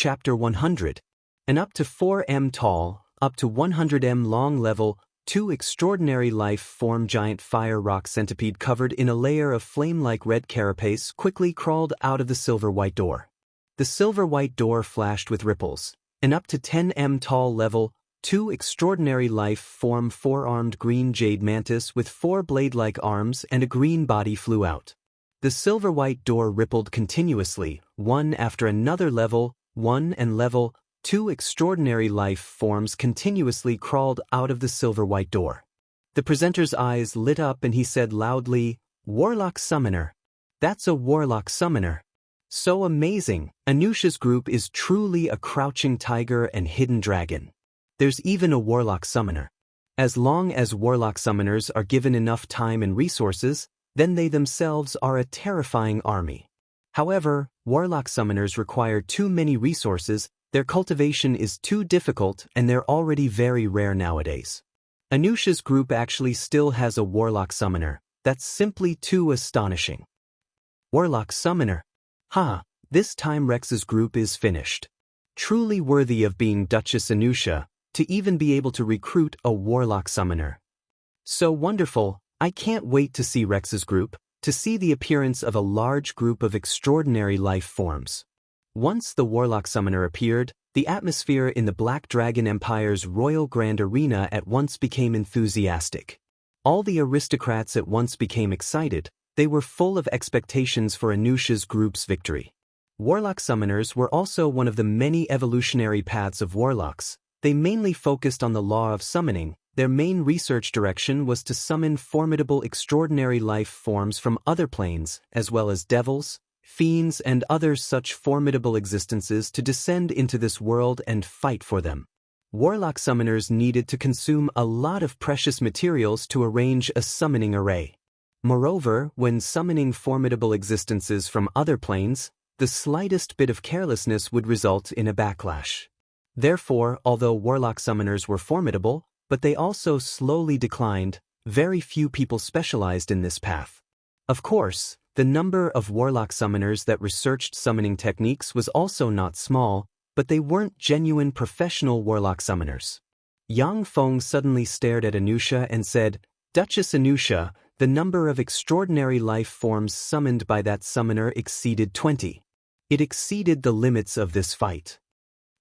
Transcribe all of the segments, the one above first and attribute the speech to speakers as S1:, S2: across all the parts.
S1: Chapter 100. An up to 4 m tall, up to 100 m long level, 2 extraordinary life form giant fire rock centipede covered in a layer of flame-like red carapace quickly crawled out of the silver-white door. The silver-white door flashed with ripples. An up to 10 m tall level, 2 extraordinary life form 4-armed green jade mantis with 4 blade-like arms and a green body flew out. The silver-white door rippled continuously, one after another. Level 1 and level 2 extraordinary life forms continuously crawled out of the silver-white door. The presenter's eyes lit up and he said loudly, "Warlock Summoner. That's a Warlock Summoner. So amazing. Anusha's group is truly a crouching tiger and hidden dragon. There's even a Warlock Summoner. As long as Warlock Summoners are given enough time and resources, then they themselves are a terrifying army. However, Warlock Summoners require too many resources, their cultivation is too difficult, and they're already very rare nowadays. Anusha's group actually still has a Warlock Summoner. That's simply too astonishing. Warlock Summoner. Ha, this time Rex's group is finished. Truly worthy of being Duchess Anusha, to even be able to recruit a Warlock Summoner. So wonderful, I can't wait to see Rex's group, to see the appearance of a large group of extraordinary life forms. Once the Warlock Summoner appeared, the atmosphere in the Black Dragon Empire's Royal Grand Arena at once became enthusiastic. All the aristocrats at once became excited. They were full of expectations for Anusha's group's victory. Warlock Summoners were also one of the many evolutionary paths of warlocks. They mainly focused on the law of summoning. Their main research direction was to summon formidable extraordinary life forms from other planes, as well as devils, fiends and other such formidable existences to descend into this world and fight for them. Warlock Summoners needed to consume a lot of precious materials to arrange a summoning array. Moreover, when summoning formidable existences from other planes, the slightest bit of carelessness would result in a backlash. Therefore, although Warlock Summoners were formidable, but they also slowly declined, very few people specialized in this path. Of course, the number of Warlock Summoners that researched summoning techniques was also not small, but they weren't genuine professional Warlock Summoners. Yang Feng suddenly stared at Anusha and said, "Duchess Anusha, the number of extraordinary life forms summoned by that summoner exceeded 20. It exceeded the limits of this fight."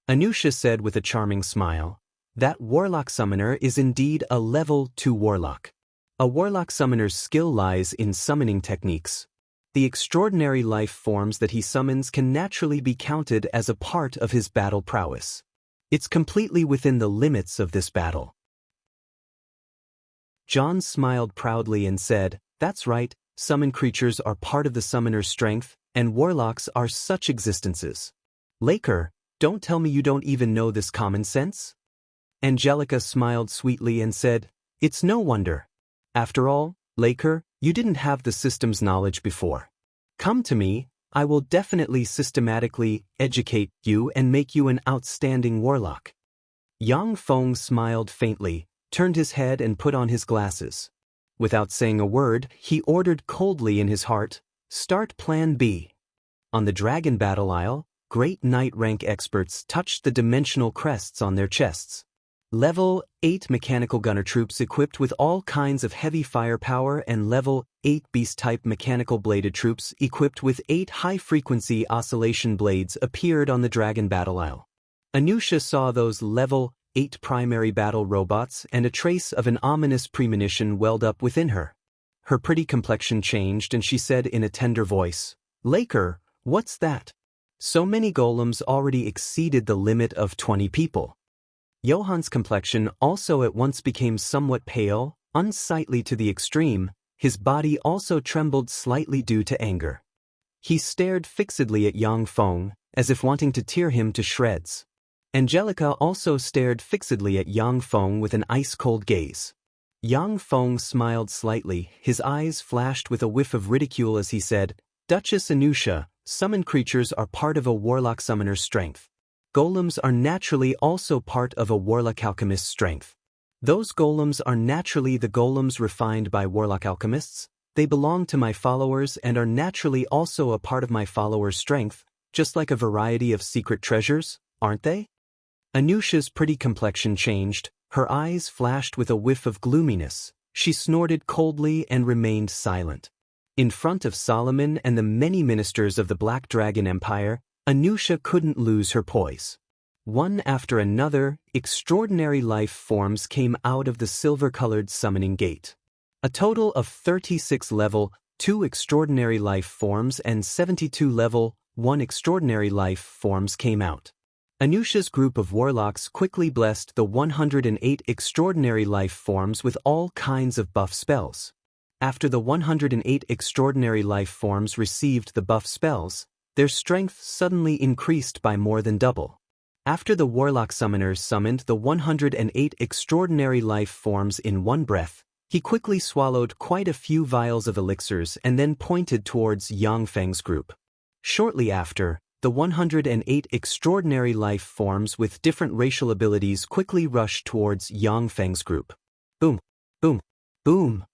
S1: Anusha said with a charming smile, "That Warlock Summoner is indeed a level 2 Warlock. A Warlock Summoner's skill lies in summoning techniques. The extraordinary life forms that he summons can naturally be counted as a part of his battle prowess. It's completely within the limits of this battle." John smiled proudly and said, "That's right, summon creatures are part of the summoner's strength, and warlocks are such existences. Laker, don't tell me you don't even know this common sense?" Angelica smiled sweetly and said, "It's no wonder. After all, Laker, you didn't have the system's knowledge before. Come to me, I will definitely systematically educate you and make you an outstanding warlock." Yang Feng smiled faintly, turned his head and put on his glasses. Without saying a word, he ordered coldly in his heart, "Start Plan B." On the Dragon Battle Isle, great Knight rank experts touched the dimensional crests on their chests. Level 8 mechanical gunner troops equipped with all kinds of heavy firepower and Level 8 beast-type mechanical bladed troops equipped with 8 high-frequency oscillation blades appeared on the Dragon Battle Isle. Anusha saw those Level 8 primary battle robots and a trace of an ominous premonition welled up within her. Her pretty complexion changed and she said in a tender voice, "Laker, what's that? So many golems already exceeded the limit of 20 people." Johan's complexion also at once became somewhat pale, unsightly to the extreme. His body also trembled slightly due to anger. He stared fixedly at Yang Feng, as if wanting to tear him to shreds. Angelica also stared fixedly at Yang Feng with an ice-cold gaze. Yang Feng smiled slightly, his eyes flashed with a whiff of ridicule as he said, "Duchess Anusha, summoned creatures are part of a Warlock Summoner's strength. Golems are naturally also part of a Warlock Alchemist's strength. Those golems are naturally the golems refined by Warlock Alchemists. They belong to my followers and are naturally also a part of my followers' strength. just like a variety of secret treasures, aren't they? Anusha's pretty complexion changed, her eyes flashed with a whiff of gloominess, she snorted coldly and remained silent. In front of Solomon and the many ministers of the Black Dragon Empire, Anusha couldn't lose her poise. One after another, extraordinary life forms came out of the silver-colored summoning gate. A total of 36 level 2 extraordinary life forms and 72 level 1 extraordinary life forms came out. Anusha's group of warlocks quickly blessed the 108 extraordinary life forms with all kinds of buff spells. After the 108 extraordinary life forms received the buff spells, their strength suddenly increased by more than double. After the warlock summoners summoned the 108 extraordinary life forms in one breath, he quickly swallowed quite a few vials of elixirs and then pointed towards Yang Feng's group. Shortly after, the 108 extraordinary life forms with different racial abilities quickly rushed towards Yang Feng's group. Boom, boom, boom.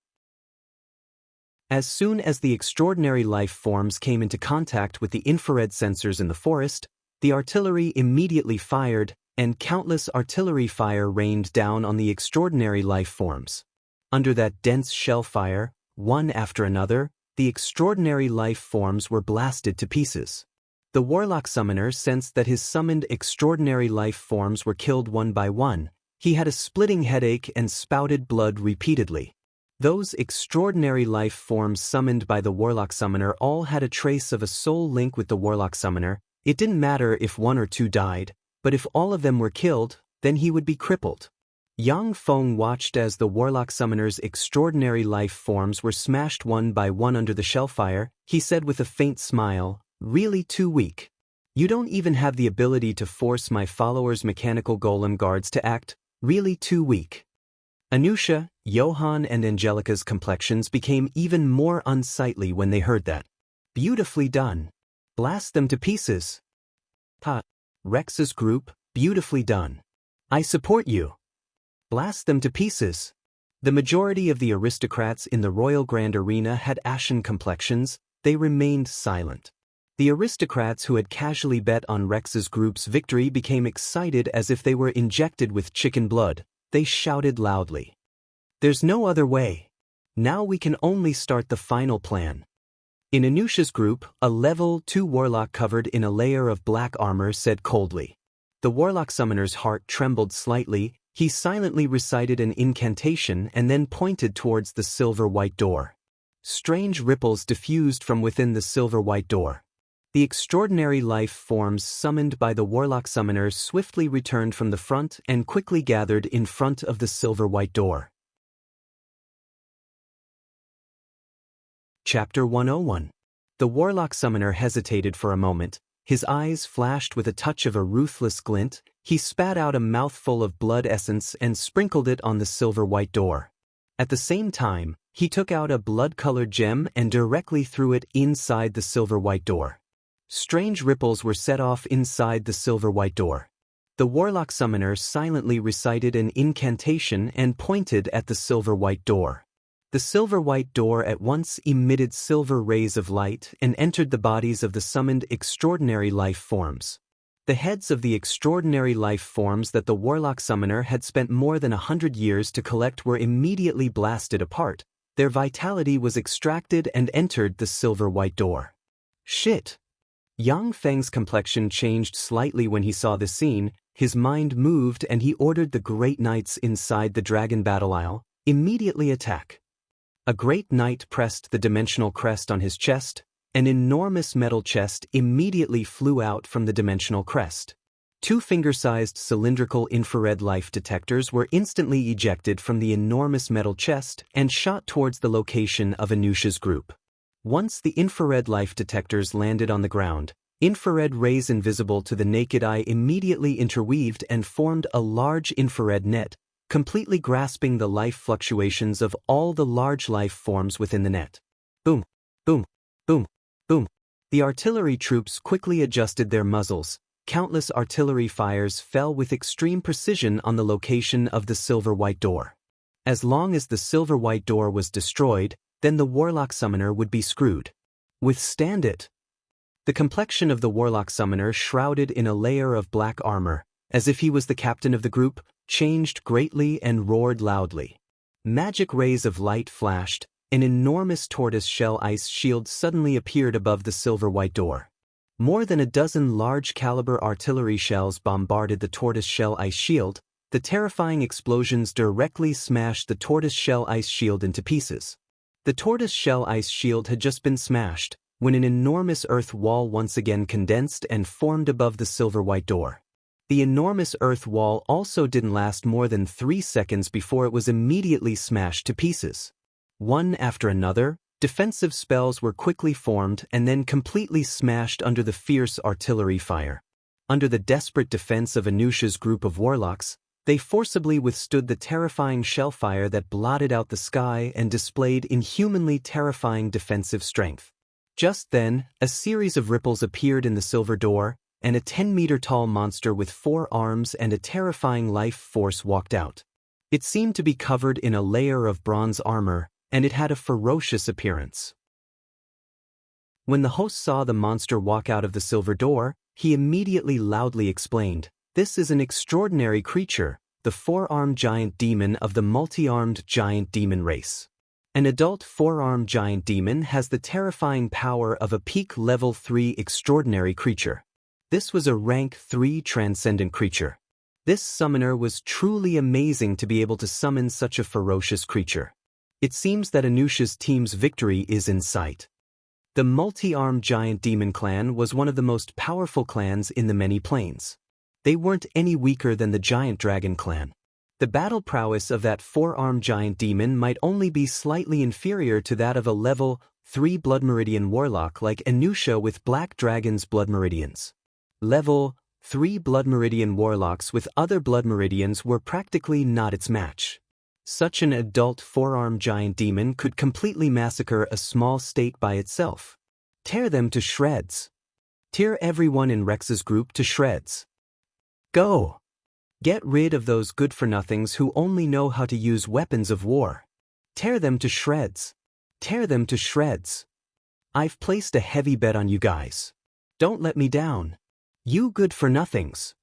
S1: As soon as the extraordinary life forms came into contact with the infrared sensors in the forest, the artillery immediately fired, and countless artillery fire rained down on the extraordinary life forms. Under that dense shell fire, one after another, the extraordinary life forms were blasted to pieces. The warlock summoner sensed that his summoned extraordinary life forms were killed one by one. He had a splitting headache and spouted blood repeatedly. Those extraordinary life forms summoned by the warlock summoner all had a trace of a soul link with the warlock summoner. It didn't matter if one or two died, but if all of them were killed, then he would be crippled. Yang Feng watched as the warlock summoner's extraordinary life forms were smashed one by one under the shellfire. He said with a faint smile, "Really too weak. You don't even have the ability to force my followers' mechanical golem guards to act. Really too weak." Anusha, Johann and Angelica's complexions became even more unsightly when they heard that. Beautifully done. Blast them to pieces. Ha. Rex's group, beautifully done. I support you. Blast them to pieces. The majority of the aristocrats in the Royal Grand Arena had ashen complexions. They remained silent. The aristocrats who had casually bet on Rex's group's victory became excited as if they were injected with chicken blood. They shouted loudly. There's no other way. Now we can only start the final plan. In Anusha's group, a level 2 warlock covered in a layer of black armor said coldly. The warlock summoner's heart trembled slightly. He silently recited an incantation and then pointed towards the silver-white door. Strange ripples diffused from within the silver-white door. The extraordinary life forms summoned by the warlock summoner swiftly returned from the front and quickly gathered in front of the silver-white door. Chapter 101. The warlock summoner hesitated for a moment. His eyes flashed with a touch of a ruthless glint. He spat out a mouthful of blood essence and sprinkled it on the silver-white door. At the same time, he took out a blood-colored gem and directly threw it inside the silver-white door. Strange ripples were set off inside the silver-white door. The warlock summoner silently recited an incantation and pointed at the silver-white door. The silver-white door at once emitted silver rays of light and entered the bodies of the summoned extraordinary life forms. The heads of the extraordinary life forms that the warlock summoner had spent more than 100 years to collect were immediately blasted apart. Their vitality was extracted and entered the silver-white door. Shit! Yang Feng's complexion changed slightly when he saw the scene. His mind moved and he ordered the great knights inside the dragon battle isle, immediately attack. A great knight pressed the dimensional crest on his chest. An enormous metal chest immediately flew out from the dimensional crest. 2 finger-sized cylindrical infrared life detectors were instantly ejected from the enormous metal chest and shot towards the location of Anusha's group. Once the infrared life detectors landed on the ground, infrared rays invisible to the naked eye immediately interweaved and formed a large infrared net, completely grasping the life fluctuations of all the large life forms within the net. Boom, boom, boom, boom. The artillery troops quickly adjusted their muzzles. Countless artillery fires fell with extreme precision on the location of the silver-white door. As long as the silver-white door was destroyed, then the warlock summoner would be screwed. Withstand it. The complexion of the warlock summoner, shrouded in a layer of black armor, as if he was the captain of the group, changed greatly and roared loudly. Magic rays of light flashed. An enormous tortoise-shell ice shield suddenly appeared above the silver-white door. More than a dozen large-caliber artillery shells bombarded the tortoise-shell ice shield. The terrifying explosions directly smashed the tortoise-shell ice shield into pieces. The tortoise-shell ice shield had just been smashed when an enormous earth wall once again condensed and formed above the silver-white door. The enormous earth wall also didn't last more than 3 seconds before it was immediately smashed to pieces. One after another, defensive spells were quickly formed and then completely smashed under the fierce artillery fire. Under the desperate defense of Anusha's group of warlocks, they forcibly withstood the terrifying shellfire that blotted out the sky and displayed inhumanly terrifying defensive strength. Just then, a series of ripples appeared in the silver door, and a 10-meter-tall monster with 4 arms and a terrifying life force walked out. It seemed to be covered in a layer of bronze armor, and it had a ferocious appearance. When the host saw the monster walk out of the silver door, he immediately loudly explained, "This is an extraordinary creature, the 4-armed giant demon of the multi-armed giant demon race. An adult 4-armed giant demon has the terrifying power of a peak level 3 extraordinary creature. This was a rank 3 transcendent creature. This summoner was truly amazing to be able to summon such a ferocious creature. It seems that Anusha's team's victory is in sight." The multi-armed giant demon clan was one of the most powerful clans in the many planes. They weren't any weaker than the giant dragon clan. The battle prowess of that 4-armed giant demon might only be slightly inferior to that of a level 3 blood meridian warlock like Anusha with black dragon's blood meridians. Level 3 blood meridian warlocks with other blood meridians were practically not its match. Such an adult 4-armed giant demon could completely massacre a small state by itself. Tear them to shreds. Tear everyone in Rex's group to shreds. Go! Get rid of those good-for-nothings who only know how to use weapons of war. Tear them to shreds. Tear them to shreds. I've placed a heavy bet on you guys. Don't let me down. You good-for-nothings.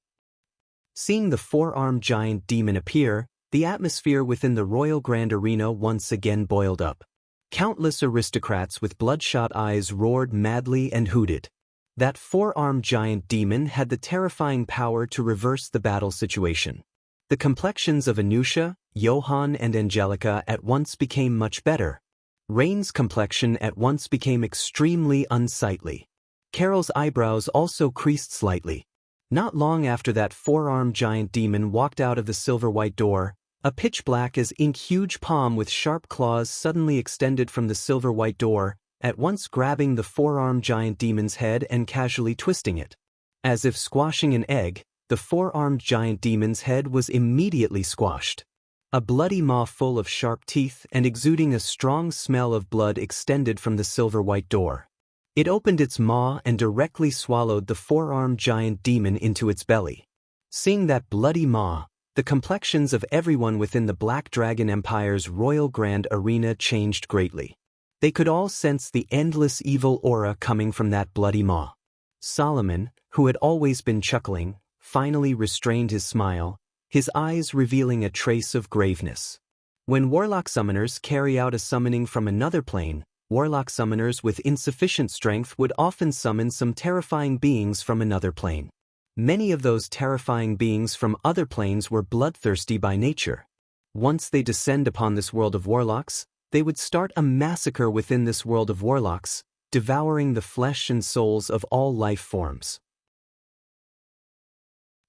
S1: Seeing the 4-armed giant demon appear, the atmosphere within the Royal Grand Arena once again boiled up. Countless aristocrats with bloodshot eyes roared madly and hooted. That 4-armed giant demon had the terrifying power to reverse the battle situation. The complexions of Anusha, Johann and Angelica at once became much better. Rain's complexion at once became extremely unsightly. Carol's eyebrows also creased slightly. Not long after that 4-armed giant demon walked out of the silver-white door, a pitch-black as ink huge palm with sharp claws suddenly extended from the silver-white door, at once grabbing the 4-armed giant demon's head and casually twisting it. As if squashing an egg, the 4-armed giant demon's head was immediately squashed. A bloody maw full of sharp teeth and exuding a strong smell of blood extended from the silver-white door. It opened its maw and directly swallowed the 4-armed giant demon into its belly. Seeing that bloody maw, the complexions of everyone within the Black Dragon Empire's Royal Grand Arena changed greatly. They could all sense the endless evil aura coming from that bloody maw. Solomon, who had always been chuckling, finally restrained his smile, his eyes revealing a trace of graveness. When warlock summoners carry out a summoning from another plane, warlock summoners with insufficient strength would often summon some terrifying beings from another plane. Many of those terrifying beings from other planes were bloodthirsty by nature. Once they descend upon this world of warlocks, they would start a massacre within this world of warlocks, devouring the flesh and souls of all life forms.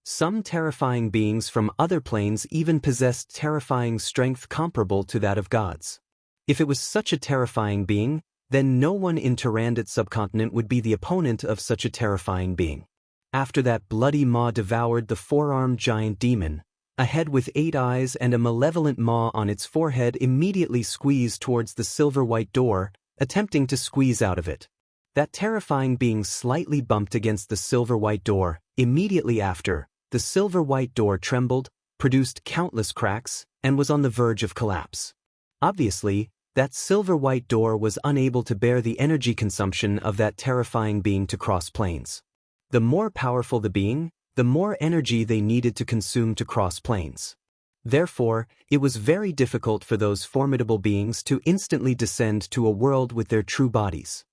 S1: Some terrifying beings from other planes even possessed terrifying strength comparable to that of gods. If it was such a terrifying being, then no one in Tyrannid subcontinent would be the opponent of such a terrifying being. After that bloody maw devoured the 4-armed giant demon, a head with 8 eyes and a malevolent maw on its forehead immediately squeezed towards the silver-white door, attempting to squeeze out of it. That terrifying being slightly bumped against the silver-white door. Immediately after, the silver-white door trembled, produced countless cracks, and was on the verge of collapse. Obviously, That silver-white door was unable to bear the energy consumption of that terrifying being to cross planes. The more powerful the being, the more energy they needed to consume to cross planes. Therefore, it was very difficult for those formidable beings to instantly descend to a world with their true bodies.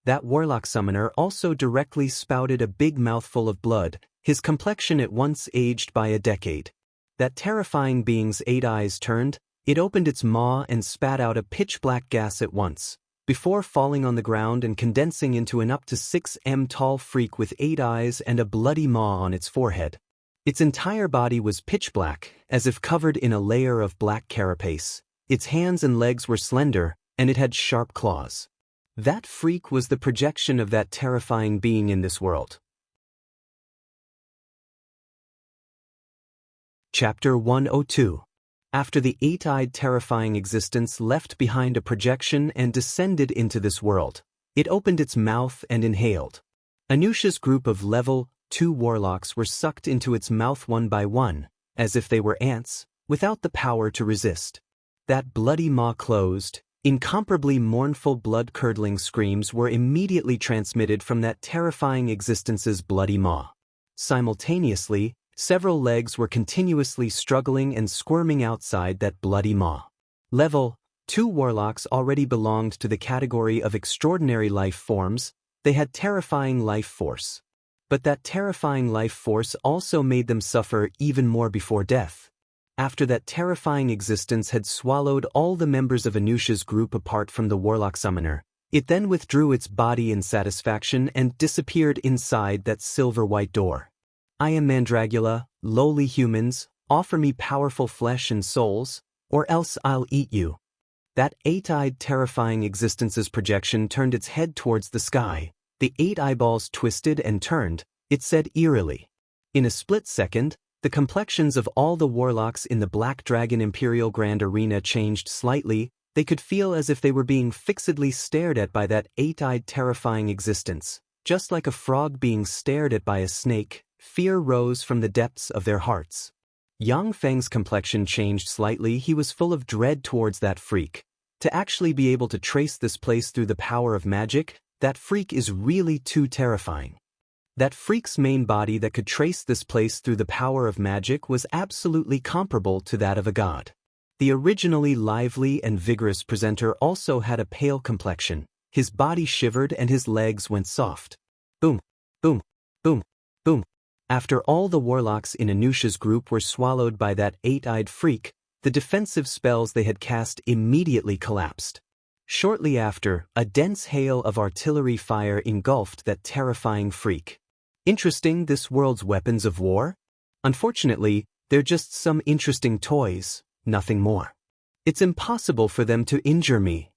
S1: That warlock summoner also directly spouted a big mouthful of blood, his complexion at once aged by a decade. That terrifying being's 8 eyes turned, it opened its maw and spat out a pitch-black gas at once, before falling on the ground and condensing into an up to 6 m tall freak with 8 eyes and a bloody maw on its forehead. Its entire body was pitch-black, as if covered in a layer of black carapace. Its hands and legs were slender, and it had sharp claws. That freak was the projection of that terrifying being in this world. Chapter 102. After the 8-eyed terrifying existence left behind a projection and descended into this world, it opened its mouth and inhaled. Anusha's group of level 2 warlocks were sucked into its mouth one by one, as if they were ants, without the power to resist. That bloody maw closed. Incomparably mournful blood-curdling screams were immediately transmitted from that terrifying existence's bloody maw. Simultaneously, several legs were continuously struggling and squirming outside that bloody maw. Level 2 warlocks already belonged to the category of extraordinary life forms. They had terrifying life force. But that terrifying life force also made them suffer even more before death. After that terrifying existence had swallowed all the members of Anusha's group apart from the warlock summoner, it then withdrew its body in satisfaction and disappeared inside that silver-white door. I am Mandragula, lowly humans, offer me powerful flesh and souls, or else I'll eat you. That 8-eyed terrifying existence's projection turned its head towards the sky. The 8 eyeballs twisted and turned, it said eerily. In a split second, the complexions of all the warlocks in the Black Dragon Imperial Grand Arena changed slightly. They could feel as if they were being fixedly stared at by that 8-eyed terrifying existence, just like a frog being stared at by a snake. Fear rose from the depths of their hearts. Yang Feng's complexion changed slightly. He was full of dread towards that freak. To actually be able to trace this place through the power of magic, that freak is really too terrifying. That freak's main body that could trace this place through the power of magic was absolutely comparable to that of a god. The originally lively and vigorous presenter also had a pale complexion. His body shivered and his legs went soft. Boom, boom, boom, boom. After all the warlocks in Anusha's group were swallowed by that 8-eyed freak, the defensive spells they had cast immediately collapsed. Shortly after, a dense hail of artillery fire engulfed that terrifying freak. Interesting, this world's weapons of war? Unfortunately, they're just some interesting toys, nothing more. It's impossible for them to injure me.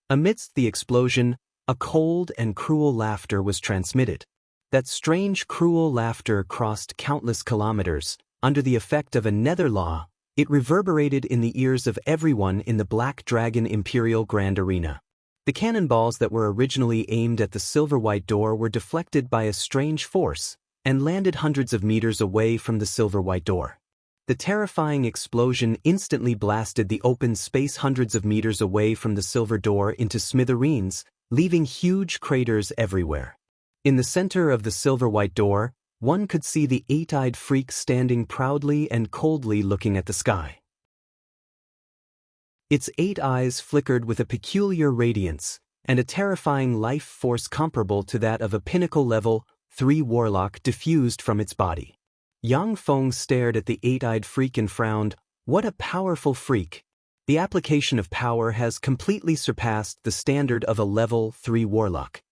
S1: Amidst the explosion, a cold and cruel laughter was transmitted. That strange, cruel laughter crossed countless kilometers. Under the effect of a nether law, it reverberated in the ears of everyone in the Black Dragon Imperial Grand Arena. The cannonballs that were originally aimed at the silver-white door were deflected by a strange force and landed hundreds of meters away from the silver-white door. The terrifying explosion instantly blasted the open space hundreds of meters away from the silver door into smithereens, leaving huge craters everywhere. In the center of the silver-white door, one could see the 8-eyed freak standing proudly and coldly looking at the sky. Its 8 eyes flickered with a peculiar radiance, and a terrifying life force comparable to that of a pinnacle level 3 warlock diffused from its body. Yang Feng stared at the 8-eyed freak and frowned. What a powerful freak! The application of power has completely surpassed the standard of a level 3 warlock.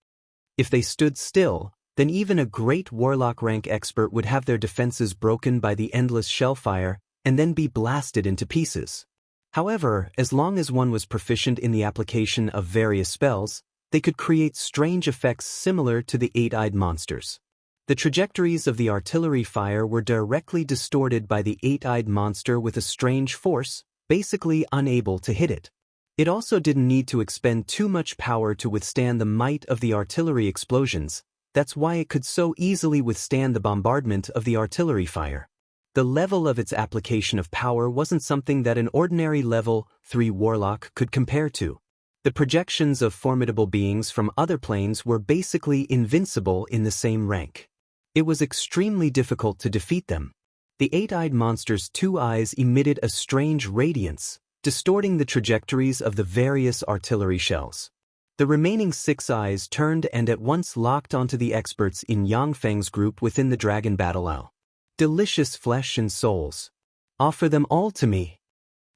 S1: If they stood still, then even a great warlock rank expert would have their defenses broken by the endless shellfire and then be blasted into pieces. However, as long as one was proficient in the application of various spells, they could create strange effects similar to the 8-eyed monsters. The trajectories of the artillery fire were directly distorted by the 8-eyed monster with a strange force, basically unable to hit it. It also didn't need to expend too much power to withstand the might of the artillery explosions. That's why it could so easily withstand the bombardment of the artillery fire. The level of its application of power wasn't something that an ordinary level 3 warlock could compare to. The projections of formidable beings from other planes were basically invincible in the same rank. It was extremely difficult to defeat them. The eight-eyed monster's two eyes emitted a strange radiance, distorting the trajectories of the various artillery shells. The remaining six eyes turned and at once locked onto the experts in Yang Feng's group within the dragon battle owl. Delicious flesh and souls. Offer them all to me.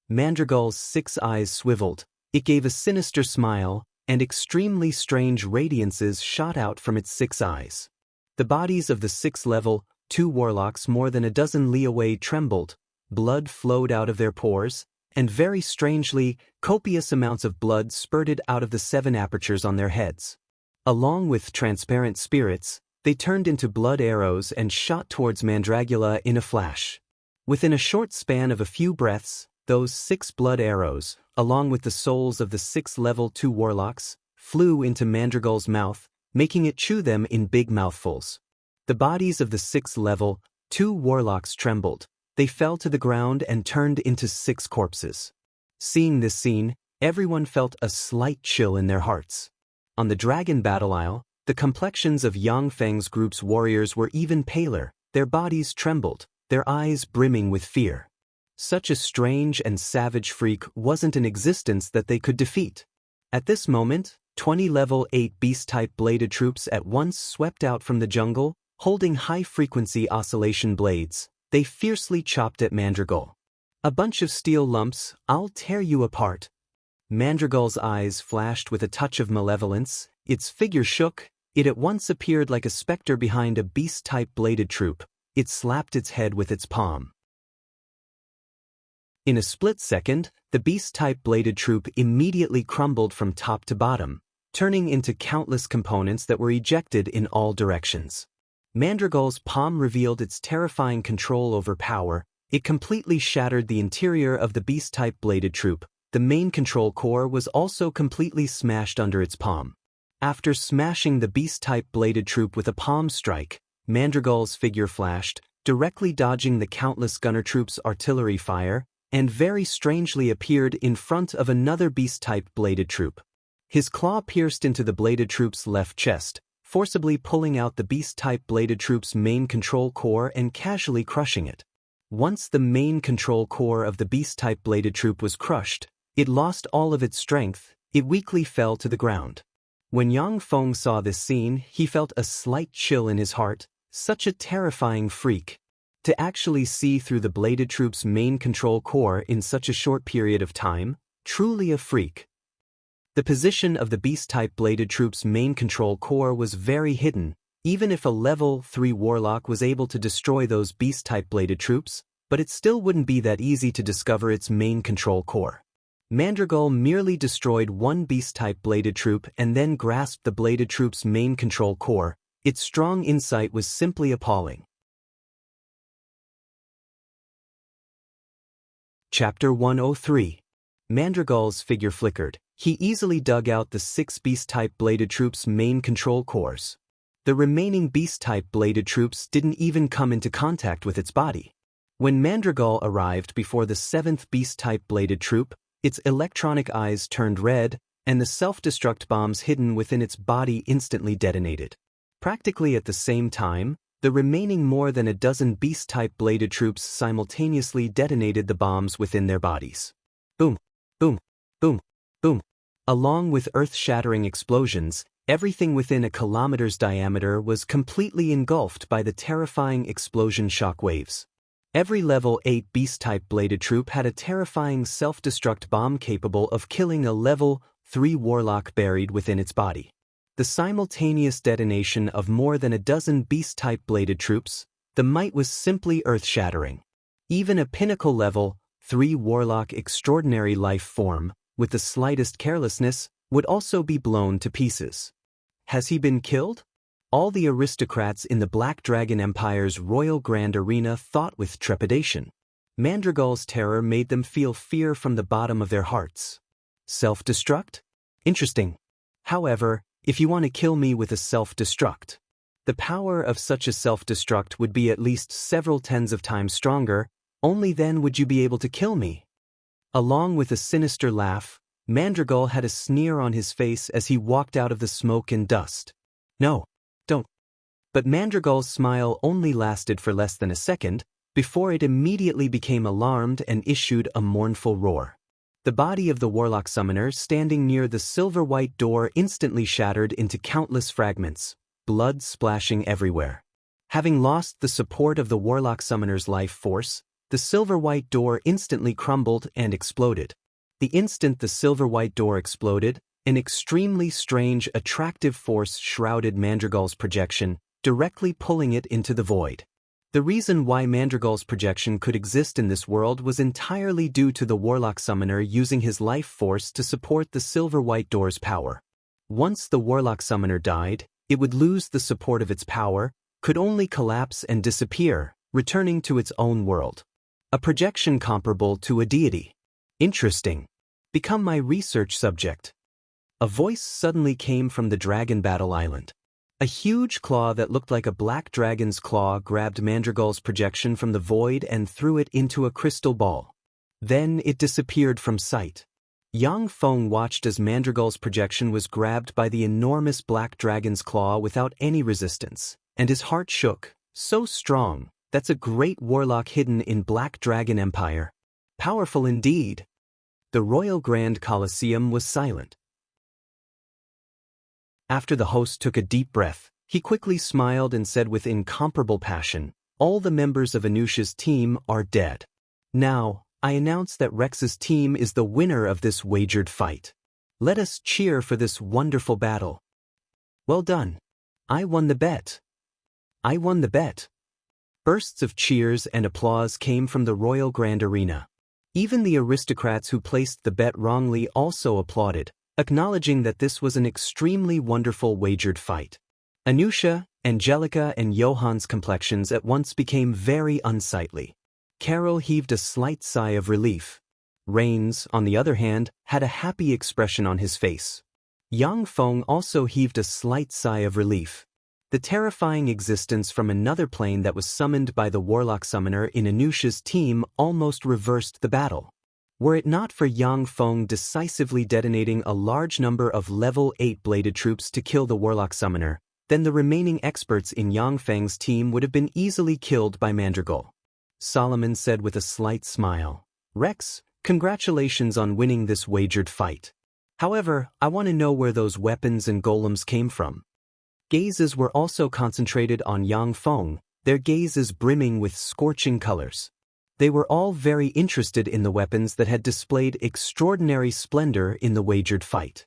S1: Mandragol's six eyes swiveled, it gave a sinister smile, and extremely strange radiances shot out from its six eyes. The bodies of the six level, 2 warlocks more than a dozen li away trembled, blood flowed out of their pores, and very strangely, copious amounts of blood spurted out of the 7 apertures on their heads. Along with transparent spirits, they turned into blood arrows and shot towards Mandragula in a flash. Within a short span of a few breaths, those 6 blood arrows, along with the souls of the 6 level 2 warlocks, flew into Mandragul's mouth, making it chew them in big mouthfuls. The bodies of the 6 level 2 warlocks trembled. They fell to the ground and turned into 6 corpses. Seeing this scene, everyone felt a slight chill in their hearts. On the dragon battle isle, the complexions of Yang Feng's group's warriors were even paler, their bodies trembled, their eyes brimming with fear. Such a strange and savage freak wasn't in existence that they could defeat. At this moment, 20 level 8 beast-type bladed troops at once swept out from the jungle, holding high-frequency oscillation blades. They fiercely chopped at Mandragul. A bunch of steel lumps, I'll tear you apart. Mandragul's eyes flashed with a touch of malevolence, its figure shook, it at once appeared like a specter behind a beast-type bladed troop, it slapped its head with its palm. In a split second, the beast-type bladed troop immediately crumbled from top to bottom, turning into countless components that were ejected in all directions. Mandragul's palm revealed its terrifying control over power, it completely shattered the interior of the beast-type bladed troop, the main control core was also completely smashed under its palm. After smashing the beast-type bladed troop with a palm strike, Mandragul's figure flashed, directly dodging the countless gunner troops' artillery fire, and very strangely appeared in front of another beast-type bladed troop. His claw pierced into the bladed troop's left chest, forcibly pulling out the beast-type bladed troop's main control core and casually crushing it. Once the main control core of the beast-type bladed troop was crushed, it lost all of its strength, it weakly fell to the ground. When Yang Feng saw this scene, he felt a slight chill in his heart, such a terrifying freak. To actually see through the bladed troop's main control core in such a short period of time, truly a freak. The position of the beast-type bladed troop's main control core was very hidden, even if a level 3 warlock was able to destroy those beast-type bladed troops, but it still wouldn't be that easy to discover its main control core. Mandragul merely destroyed one beast-type bladed troop and then grasped the bladed troop's main control core. Its strong insight was simply appalling. Chapter 103. Mandragul's figure flickered. He easily dug out the 6 beast-type bladed troops' main control cores. The remaining beast-type bladed troops didn't even come into contact with its body. When Mandragul arrived before the 7th beast-type bladed troop, its electronic eyes turned red, and the self-destruct bombs hidden within its body instantly detonated. Practically at the same time, the remaining more than a dozen beast-type bladed troops simultaneously detonated the bombs within their bodies. Boom, boom, boom, boom. Along with earth-shattering explosions, everything within a kilometer's diameter was completely engulfed by the terrifying explosion shock waves. Every level 8 beast-type bladed troop had a terrifying self-destruct bomb capable of killing a level 3 warlock buried within its body. The simultaneous detonation of more than a dozen beast-type bladed troops, the might was simply earth-shattering. Even a pinnacle level 3 warlock extraordinary life form, with the slightest carelessness, would also be blown to pieces. Has he been killed? All the aristocrats in the Black Dragon Empire's Royal Grand Arena thought with trepidation. Mandragul's terror made them feel fear from the bottom of their hearts. Self-destruct? Interesting. However, if you want to kill me with a self-destruct, the power of such a self-destruct would be at least several tens of times stronger, only then would you be able to kill me. Along with a sinister laugh, Mandragul had a sneer on his face as he walked out of the smoke and dust. No, don't. But Mandragul's smile only lasted for less than a second, before it immediately became alarmed and issued a mournful roar. The body of the warlock summoner standing near the silver-white door instantly shattered into countless fragments, blood splashing everywhere. Having lost the support of the warlock summoner's life force, the silver-white door instantly crumbled and exploded. The instant the silver-white door exploded, an extremely strange, attractive force shrouded Mandragul's projection, directly pulling it into the void. The reason why Mandragul's projection could exist in this world was entirely due to the warlock summoner using his life force to support the silver-white door's power. Once the warlock summoner died, it would lose the support of its power, could only collapse and disappear, returning to its own world. A projection comparable to a deity. Interesting. Become my research subject. A voice suddenly came from the Dragon Battle Island. A huge claw that looked like a black dragon's claw grabbed Mandragul's projection from the void and threw it into a crystal ball. Then it disappeared from sight. Yang Feng watched as Mandragul's projection was grabbed by the enormous black dragon's claw without any resistance, and his heart shook. So strong, that's a great warlock hidden in Black Dragon Empire. Powerful indeed. The Royal Grand Colosseum was silent. After the host took a deep breath, he quickly smiled and said with incomparable passion, "All the members of Anusha's team are dead. Now, I announce that Rex's team is the winner of this wagered fight. Let us cheer for this wonderful battle." Well done. I won the bet. I won the bet. Bursts of cheers and applause came from the Royal Grand Arena. Even the aristocrats who placed the bet wrongly also applauded, acknowledging that this was an extremely wonderful wagered fight. Anusha, Angelica and Johan's complexions at once became very unsightly. Carol heaved a slight sigh of relief. Rains, on the other hand, had a happy expression on his face. Yang Feng also heaved a slight sigh of relief. The terrifying existence from another plane that was summoned by the warlock summoner in Anusha's team almost reversed the battle. Were it not for Yang Feng decisively detonating a large number of level 8 bladed troops to kill the warlock summoner, then the remaining experts in Yang Feng's team would have been easily killed by Mandragul. Solomon said with a slight smile, "Rex, congratulations on winning this wagered fight. However, I want to know where those weapons and golems came from." Gazes were also concentrated on Yang Feng, their gazes brimming with scorching colors. They were all very interested in the weapons that had displayed extraordinary splendor in the wagered fight.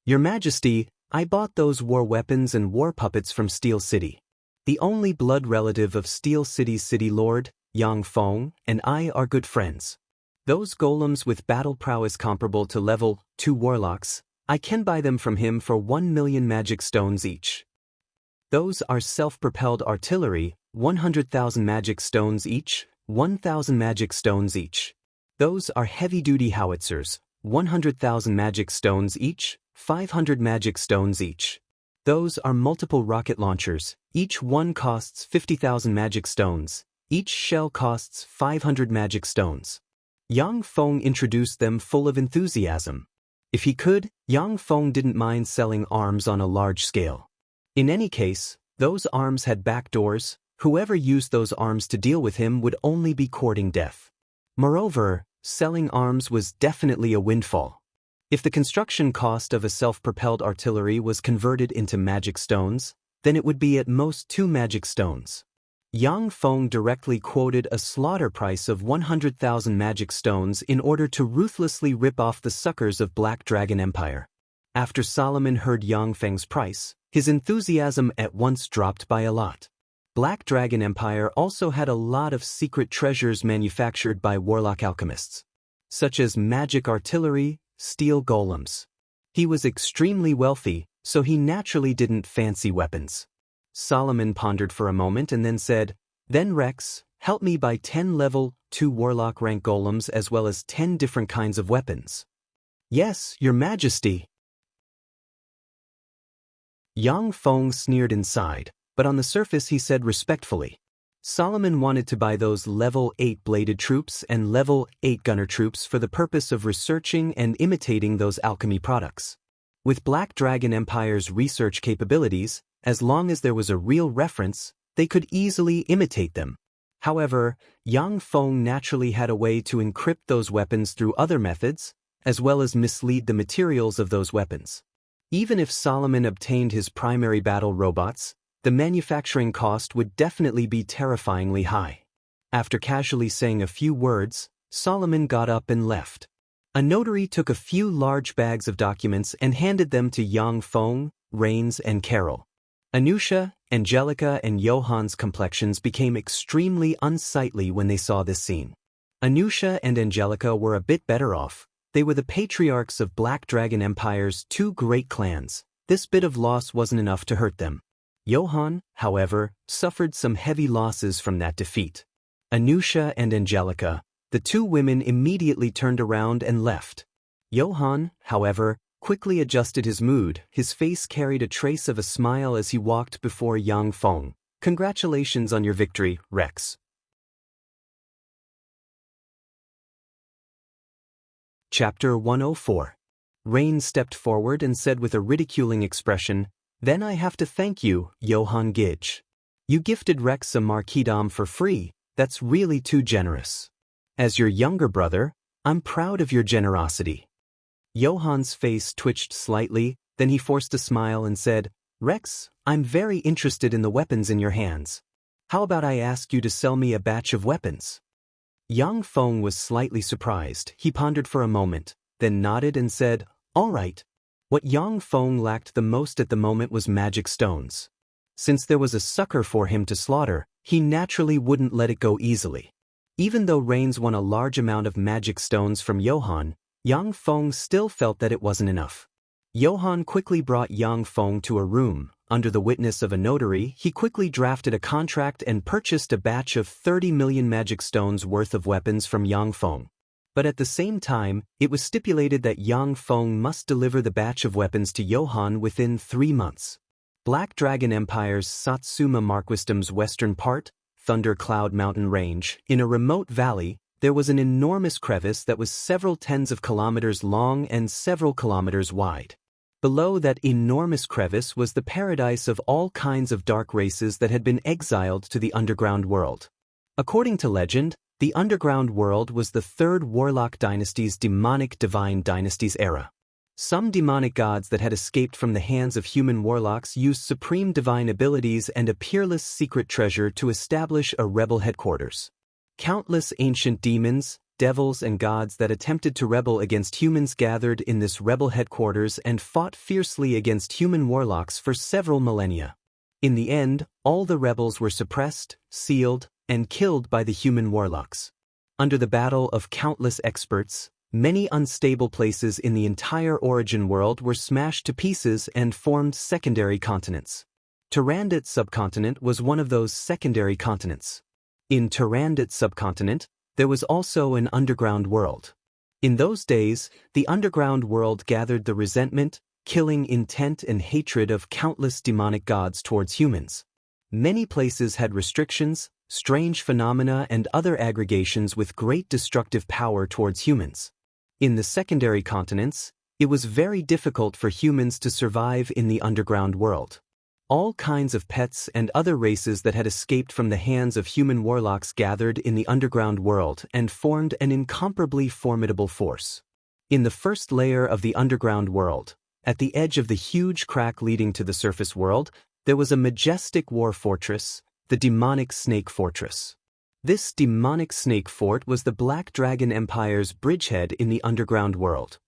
S1: "Your Majesty, I bought those war weapons and war puppets from Steel City. The only blood relative of Steel City's city lord, Yang Feng, and I are good friends. Those golems with battle prowess comparable to level 2 warlocks, I can buy them from him for 1 million magic stones each. Those are self-propelled artillery, 100,000 magic stones each, 1,000 magic stones each. Those are heavy-duty howitzers, 100,000 magic stones each, 500 magic stones each. Those are multiple rocket launchers, each one costs 50,000 magic stones, each shell costs 500 magic stones." Yang Feng introduced them full of enthusiasm. If he could, Yang Feng didn't mind selling arms on a large scale. In any case, those arms had back doors. Whoever used those arms to deal with him would only be courting death. Moreover, selling arms was definitely a windfall. If the construction cost of a self-propelled artillery was converted into magic stones, then it would be at most 2 magic stones. Yang Feng directly quoted a slaughter price of 100,000 magic stones in order to ruthlessly rip off the suckers of Black Dragon Empire. After Solomon heard Yang Feng's price, his enthusiasm at once dropped by a lot. Black Dragon Empire also had a lot of secret treasures manufactured by warlock alchemists, such as magic artillery, steel golems. He was extremely wealthy, so he naturally didn't fancy weapons. Solomon pondered for a moment and then said, "Then Rex, help me buy 10 level 2 warlock rank golems as well as 10 different kinds of weapons." "Yes, Your Majesty." Yang Feng sneered inside, but on the surface he said respectfully, Solomon wanted to buy those level 8 bladed troops and level 8 gunner troops for the purpose of researching and imitating those alchemy products. With Black Dragon Empire's research capabilities, as long as there was a real reference, they could easily imitate them. However, Yang Feng naturally had a way to encrypt those weapons through other methods, as well as mislead the materials of those weapons. Even if Solomon obtained his primary battle robots, the manufacturing cost would definitely be terrifyingly high. After casually saying a few words, Solomon got up and left. A notary took a few large bags of documents and handed them to Yang Feng, Rains, and Carol. Anusha, Angelica, and Johan's complexions became extremely unsightly when they saw this scene. Anusha and Angelica were a bit better off. They were the patriarchs of Black Dragon Empire's two great clans. This bit of loss wasn't enough to hurt them. Johan, however, suffered some heavy losses from that defeat. Anusha and Angelica, the two women, immediately turned around and left. Johan, however, quickly adjusted his mood. His face carried a trace of a smile as he walked before Yang Feng. Congratulations on your victory, Rex. Chapter 104. Rain stepped forward and said with a ridiculing expression, "Then I have to thank you, Johan Gidge. You gifted Rex a marquisdom for free. That's really too generous. As your younger brother, I'm proud of your generosity." Johan's face twitched slightly, then he forced a smile and said, "Rex, I'm very interested in the weapons in your hands. How about I ask you to sell me a batch of weapons?" Yang Feng was slightly surprised. He pondered for a moment, then nodded and said, "All right." What Yang Feng lacked the most at the moment was magic stones. Since there was a sucker for him to slaughter, he naturally wouldn't let it go easily. Even though Rains won a large amount of magic stones from Johan, Yang Feng still felt that it wasn't enough. Johan quickly brought Yang Feng to a room. Under the witness of a notary, he quickly drafted a contract and purchased a batch of 30 million magic stones worth of weapons from Yang Feng. But at the same time, it was stipulated that Yang Feng must deliver the batch of weapons to Johan within 3 months. Black Dragon Empire's Satsuma Marquisdom's western part, Thunder Cloud Mountain Range, in a remote valley, there was an enormous crevice that was several tens of kilometers long and several kilometers wide. Below that enormous crevice was the paradise of all kinds of dark races that had been exiled to the underground world. According to legend, the underground world was the third Warlock dynasty's demonic divine dynasty's era. Some demonic gods that had escaped from the hands of human warlocks used supreme divine abilities and a peerless secret treasure to establish a rebel headquarters. Countless ancient demons, devils, and gods that attempted to rebel against humans gathered in this rebel headquarters and fought fiercely against human warlocks for several millennia. In the end, all the rebels were suppressed, sealed, and killed by the human warlocks. Under the battle of countless experts, many unstable places in the entire origin world were smashed to pieces and formed secondary continents. Turandot subcontinent was one of those secondary continents. In Turandot subcontinent, there was also an underground world. In those days, the underground world gathered the resentment, killing intent, and hatred of countless demonic gods towards humans. Many places had restrictions, strange phenomena, and other aggregations with great destructive power towards humans. In the secondary continents, it was very difficult for humans to survive in the underground world. All kinds of pets and other races that had escaped from the hands of human warlocks gathered in the underground world and formed an incomparably formidable force. In the first layer of the underground world, at the edge of the huge crack leading to the surface world, there was a majestic war fortress, the demonic Snake Fortress. This demonic snake fort was the Black Dragon Empire's bridgehead in the underground world.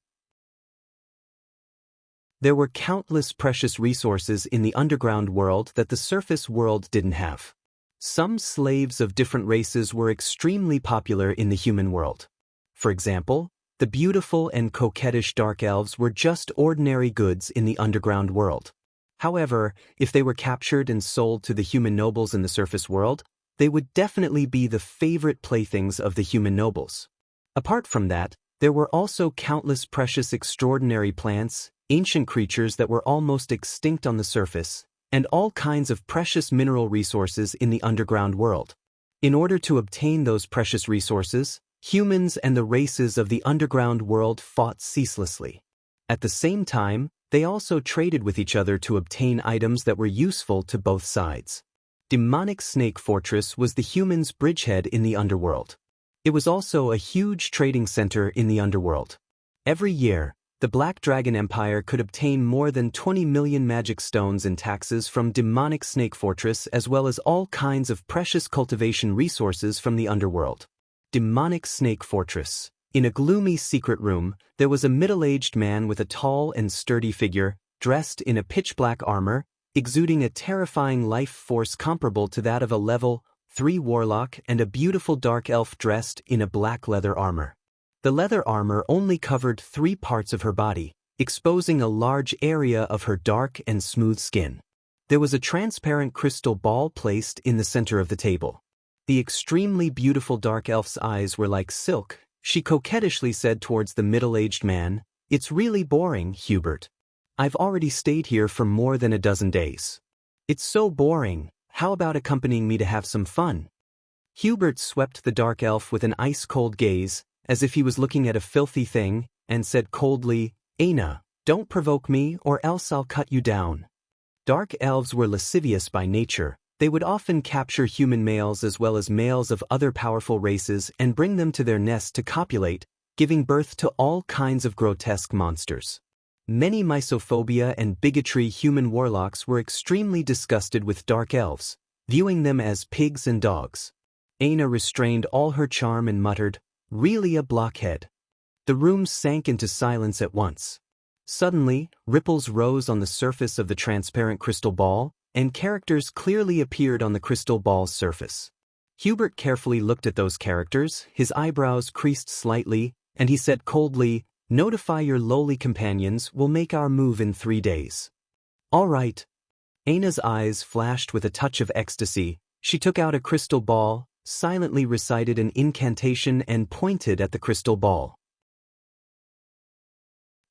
S1: There were countless precious resources in the underground world that the surface world didn't have. Some slaves of different races were extremely popular in the human world. For example, the beautiful and coquettish dark elves were just ordinary goods in the underground world. However, if they were captured and sold to the human nobles in the surface world, they would definitely be the favorite playthings of the human nobles. Apart from that, there were also countless precious extraordinary plants, ancient creatures that were almost extinct on the surface, and all kinds of precious mineral resources in the underground world. In order to obtain those precious resources, humans and the races of the underground world fought ceaselessly. At the same time, they also traded with each other to obtain items that were useful to both sides. Demonic Snake Fortress was the humans' bridgehead in the underworld. It was also a huge trading center in the underworld. Every year, the Black Dragon Empire could obtain more than 20 million magic stones in taxes from Demonic Snake Fortress, as well as all kinds of precious cultivation resources from the underworld. Demonic Snake Fortress. In a gloomy secret room, there was a middle-aged man with a tall and sturdy figure, dressed in a pitch-black armor, exuding a terrifying life force comparable to that of a level 3 warlock, and a beautiful dark elf dressed in a black leather armor. The leather armor only covered 3 parts of her body, exposing a large area of her dark and smooth skin. There was a transparent crystal ball placed in the center of the table. The extremely beautiful dark elf's eyes were like silk. She coquettishly said towards the middle-aged man, "It's really boring, Hubert. I've already stayed here for more than a dozen days. It's so boring. How about accompanying me to have some fun?" Hubert swept the dark elf with an ice-cold gaze, as if he was looking at a filthy thing, and said coldly, "Aina, don't provoke me or else I'll cut you down." Dark elves were lascivious by nature. They would often capture human males as well as males of other powerful races and bring them to their nest to copulate, giving birth to all kinds of grotesque monsters. Many misophobia and bigotry human warlocks were extremely disgusted with dark elves, viewing them as pigs and dogs. Aina restrained all her charm and muttered, "Really a blockhead." The room sank into silence at once. Suddenly, ripples rose on the surface of the transparent crystal ball, and characters clearly appeared on the crystal ball's surface. Hubert carefully looked at those characters, his eyebrows creased slightly, and he said coldly, "Notify your lowly companions, we'll make our move in 3 days." "All right." Aina's eyes flashed with a touch of ecstasy. She took out a crystal ball, silently recited an incantation and pointed at the crystal ball.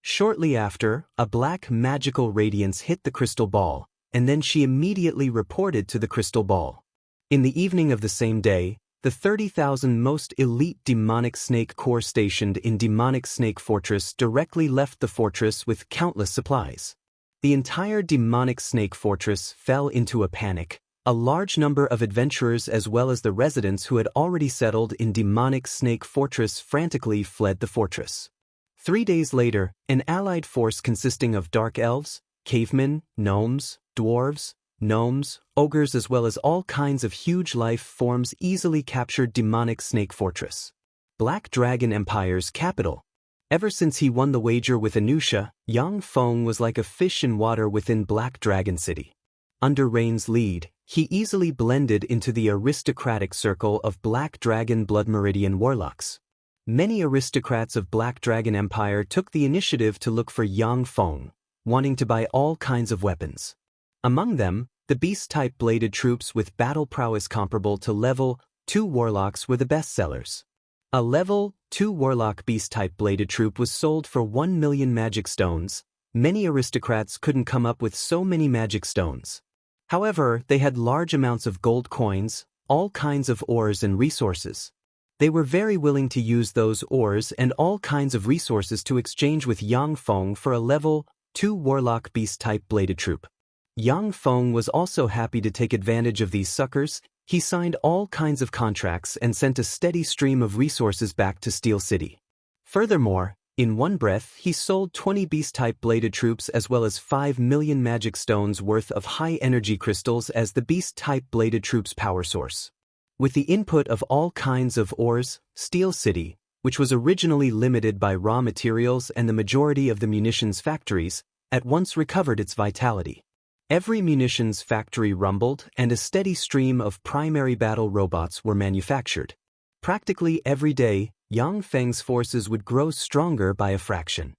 S1: Shortly after, a black magical radiance hit the crystal ball, and then she immediately reported to the crystal ball. In the evening of the same day, the 30,000 most elite demonic snake corps stationed in Demonic Snake Fortress directly left the fortress with countless supplies. The entire Demonic Snake Fortress fell into a panic. A large number of adventurers as well as the residents who had already settled in Demonic Snake Fortress frantically fled the fortress. 3 days later, an allied force consisting of dark elves, cavemen, gnomes, dwarves, gnomes, ogres as well as all kinds of huge life forms easily captured Demonic Snake Fortress. Black Dragon Empire's capital. Ever since he won the wager with Anusha, Yang Feng was like a fish in water within Black Dragon City. Under Rain's lead, he easily blended into the aristocratic circle of Black Dragon Blood Meridian warlocks. Many aristocrats of Black Dragon Empire took the initiative to look for Yang Feng, wanting to buy all kinds of weapons. Among them, the beast-type bladed troops with battle prowess comparable to level 2 warlocks were the best sellers. A level 2 warlock beast-type bladed troop was sold for 1 million magic stones. Many aristocrats couldn't come up with so many magic stones. However, they had large amounts of gold coins, all kinds of ores and resources. They were very willing to use those ores and all kinds of resources to exchange with Yang Feng for a level 2 warlock beast-type bladed troop. Yang Feng was also happy to take advantage of these suckers. He signed all kinds of contracts and sent a steady stream of resources back to Steel City. Furthermore, in one breath, he sold 20 beast-type bladed troops as well as 5 million magic stones worth of high-energy crystals as the beast-type bladed troops' power source. With the input of all kinds of ores, Steel City, which was originally limited by raw materials and the majority of the munitions factories, at once recovered its vitality. Every munitions factory rumbled and a steady stream of primary battle robots were manufactured. Practically every day, Yang Feng's forces would grow stronger by a fraction.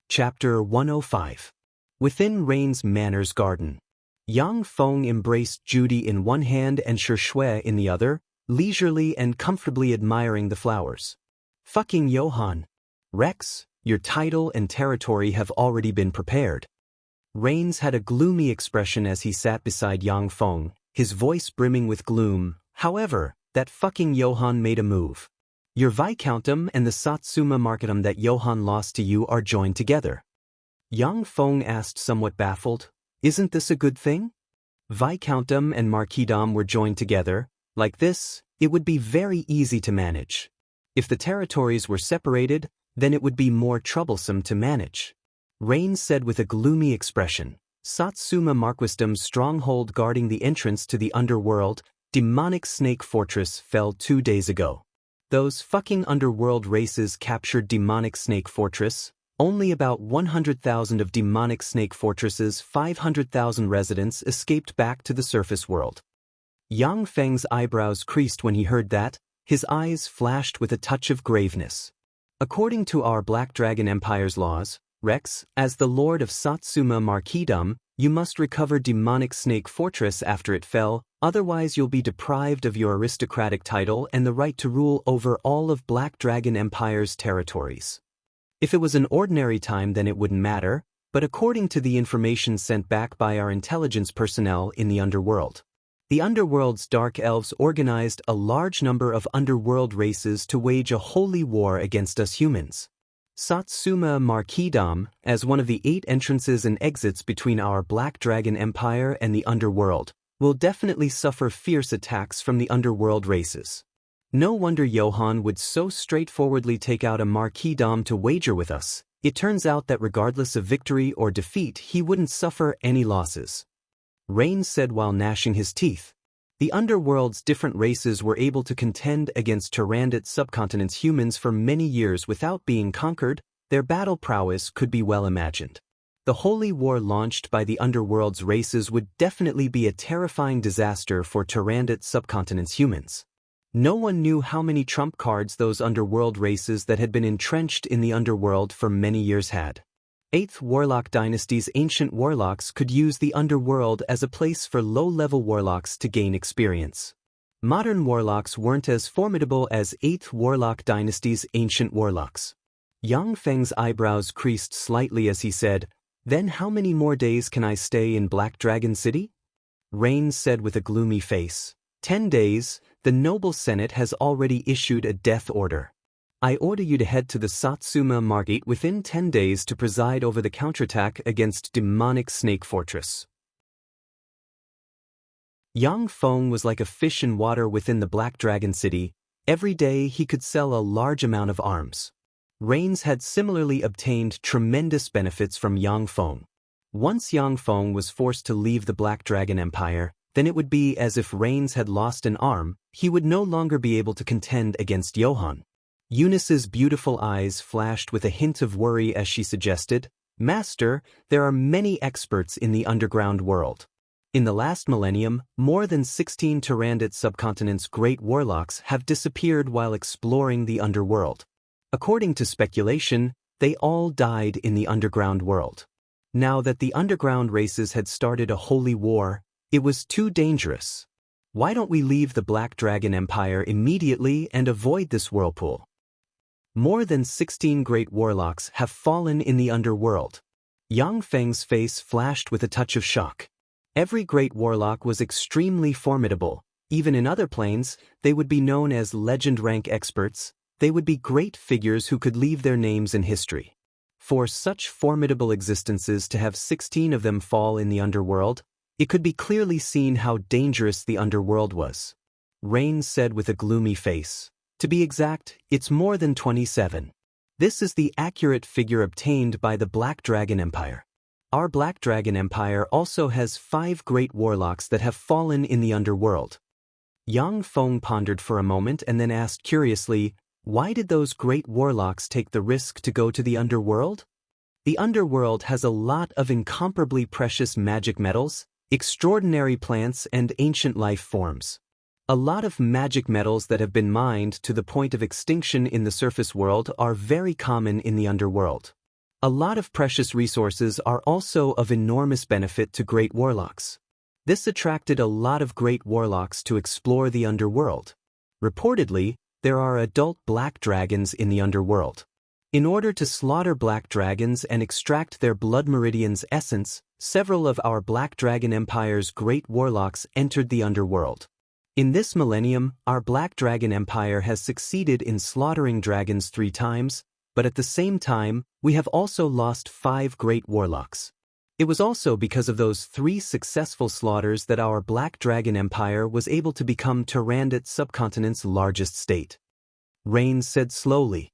S1: Chapter 105. Within Rain's Manor's Garden. Yang Feng embraced Judy in one hand and Shui in the other, leisurely and comfortably admiring the flowers. "Fucking Johann. Rex, your title and territory have already been prepared." Rains had a gloomy expression as he sat beside Yang Feng, his voice brimming with gloom. However, that fucking Johann made a move. Your Viscountum and the Satsuma Marketum that Johann lost to you are joined together. Yang Feng asked, somewhat baffled. Isn't this a good thing? Viscountum and Marquisdom were joined together. Like this, it would be very easy to manage. If the territories were separated, then it would be more troublesome to manage. Rain said with a gloomy expression. Satsuma Marquisdom's stronghold guarding the entrance to the underworld, demonic snake fortress, fell 2 days ago. Those fucking underworld races captured demonic snake fortress. Only about 100,000 of demonic snake fortress's 500,000 residents escaped back to the surface world. Yang Feng's eyebrows creased when he heard that. His eyes flashed with a touch of graveness. According to our Black Dragon Empire's laws, Rex, as the Lord of Satsuma Marquisdom, you must recover demonic snake fortress after it fell, otherwise you'll be deprived of your aristocratic title and the right to rule over all of Black Dragon Empire's territories. If it was an ordinary time, then it wouldn't matter, but according to the information sent back by our intelligence personnel in the underworld, the underworld's dark elves organized a large number of underworld races to wage a holy war against us humans. Satsuma Marquisdom, as one of the 8 entrances and exits between our Black Dragon Empire and the underworld, will definitely suffer fierce attacks from the underworld races. No wonder Johann would so straightforwardly take out a Marquisdom to wager with us. It turns out that regardless of victory or defeat, he wouldn't suffer any losses. Rain said while gnashing his teeth. The underworld's different races were able to contend against Tyrannid subcontinent's humans for many years without being conquered. Their battle prowess could be well imagined. The holy war launched by the underworld's races would definitely be a terrifying disaster for Tyrannid subcontinent's humans. No one knew how many trump cards those underworld races that had been entrenched in the underworld for many years had. 8th Warlock Dynasty's ancient warlocks could use the underworld as a place for low-level warlocks to gain experience. Modern warlocks weren't as formidable as 8th Warlock Dynasty's ancient warlocks. Yang Feng's eyebrows creased slightly as he said, "Then how many more days can I stay in Black Dragon City?" Rain said with a gloomy face. 10 days, the Noble Senate has already issued a death order. I order you to head to the Satsuma Market within 10 days to preside over the counterattack against demonic snake fortress. Yang Feng was like a fish in water within the Black Dragon City. Every day he could sell a large amount of arms. Rains had similarly obtained tremendous benefits from Yang Feng. Once Yang Feng was forced to leave the Black Dragon Empire, then it would be as if Rains had lost an arm. He would no longer be able to contend against Johann. Eunice's beautiful eyes flashed with a hint of worry as she suggested, "Master, there are many experts in the underground world. In the last millennium, more than 16 Tyrannid subcontinent's great warlocks have disappeared while exploring the underworld. According to speculation, they all died in the underground world. Now that the underground races had started a holy war, it was too dangerous. Why don't we leave the Black Dragon Empire immediately and avoid this whirlpool? More than 16 great warlocks have fallen in the underworld." Yang Feng's face flashed with a touch of shock. Every great warlock was extremely formidable. Even in other planes, they would be known as legend rank experts. They would be great figures who could leave their names in history. For such formidable existences to have 16 of them fall in the underworld, it could be clearly seen how dangerous the underworld was. Rain said with a gloomy face. To be exact, it's more than 27. This is the accurate figure obtained by the Black Dragon Empire. Our Black Dragon Empire also has 5 great warlocks that have fallen in the underworld. Yang Feng pondered for a moment and then asked curiously, why did those great warlocks take the risk to go to the underworld? The underworld has a lot of incomparably precious magic metals, extraordinary plants, and ancient life forms. A lot of magic metals that have been mined to the point of extinction in the surface world are very common in the underworld. A lot of precious resources are also of enormous benefit to great warlocks. This attracted a lot of great warlocks to explore the underworld. Reportedly, there are adult black dragons in the underworld. In order to slaughter black dragons and extract their blood meridian's essence, several of our Black Dragon Empire's great warlocks entered the underworld. In this millennium, our Black Dragon Empire has succeeded in slaughtering dragons 3 times, but at the same time, we have also lost 5 great warlocks. It was also because of those 3 successful slaughters that our Black Dragon Empire was able to become Tyrannid subcontinent's largest state. Rain said slowly.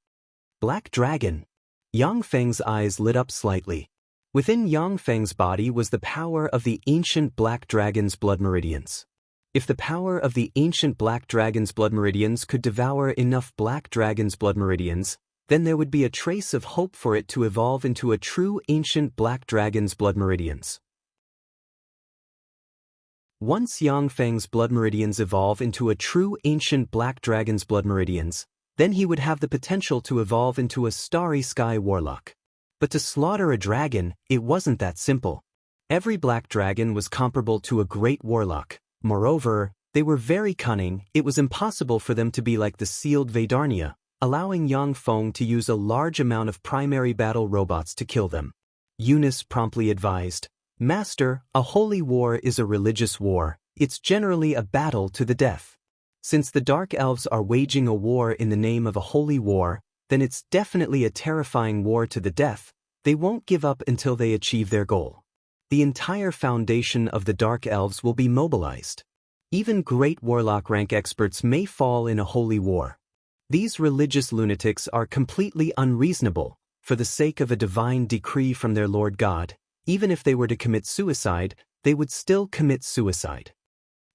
S1: Black Dragon. Yang Feng's eyes lit up slightly. Within Yang Feng's body was the power of the ancient Black Dragon's blood meridians. If the power of the ancient Black Dragon's blood meridians could devour enough Black Dragon's blood meridians, then there would be a trace of hope for it to evolve into a true ancient Black Dragon's blood meridians. Once Yang Feng's blood meridians evolve into a true ancient Black Dragon's blood meridians, then he would have the potential to evolve into a starry sky warlock. But to slaughter a dragon, it wasn't that simple. Every Black Dragon was comparable to a great warlock. Moreover, they were very cunning. It was impossible for them to be like the sealed Vedarnia, allowing Yang Feng to use a large amount of primary battle robots to kill them. Eunice promptly advised, Master, a holy war is a religious war. It's generally a battle to the death. Since the Dark Elves are waging a war in the name of a holy war, then it's definitely a terrifying war to the death. They won't give up until they achieve their goal. The entire foundation of the Dark Elves will be mobilized. Even great warlock rank experts may fall in a holy war. These religious lunatics are completely unreasonable. For the sake of a divine decree from their Lord God, even if they were to commit suicide, they would still commit suicide.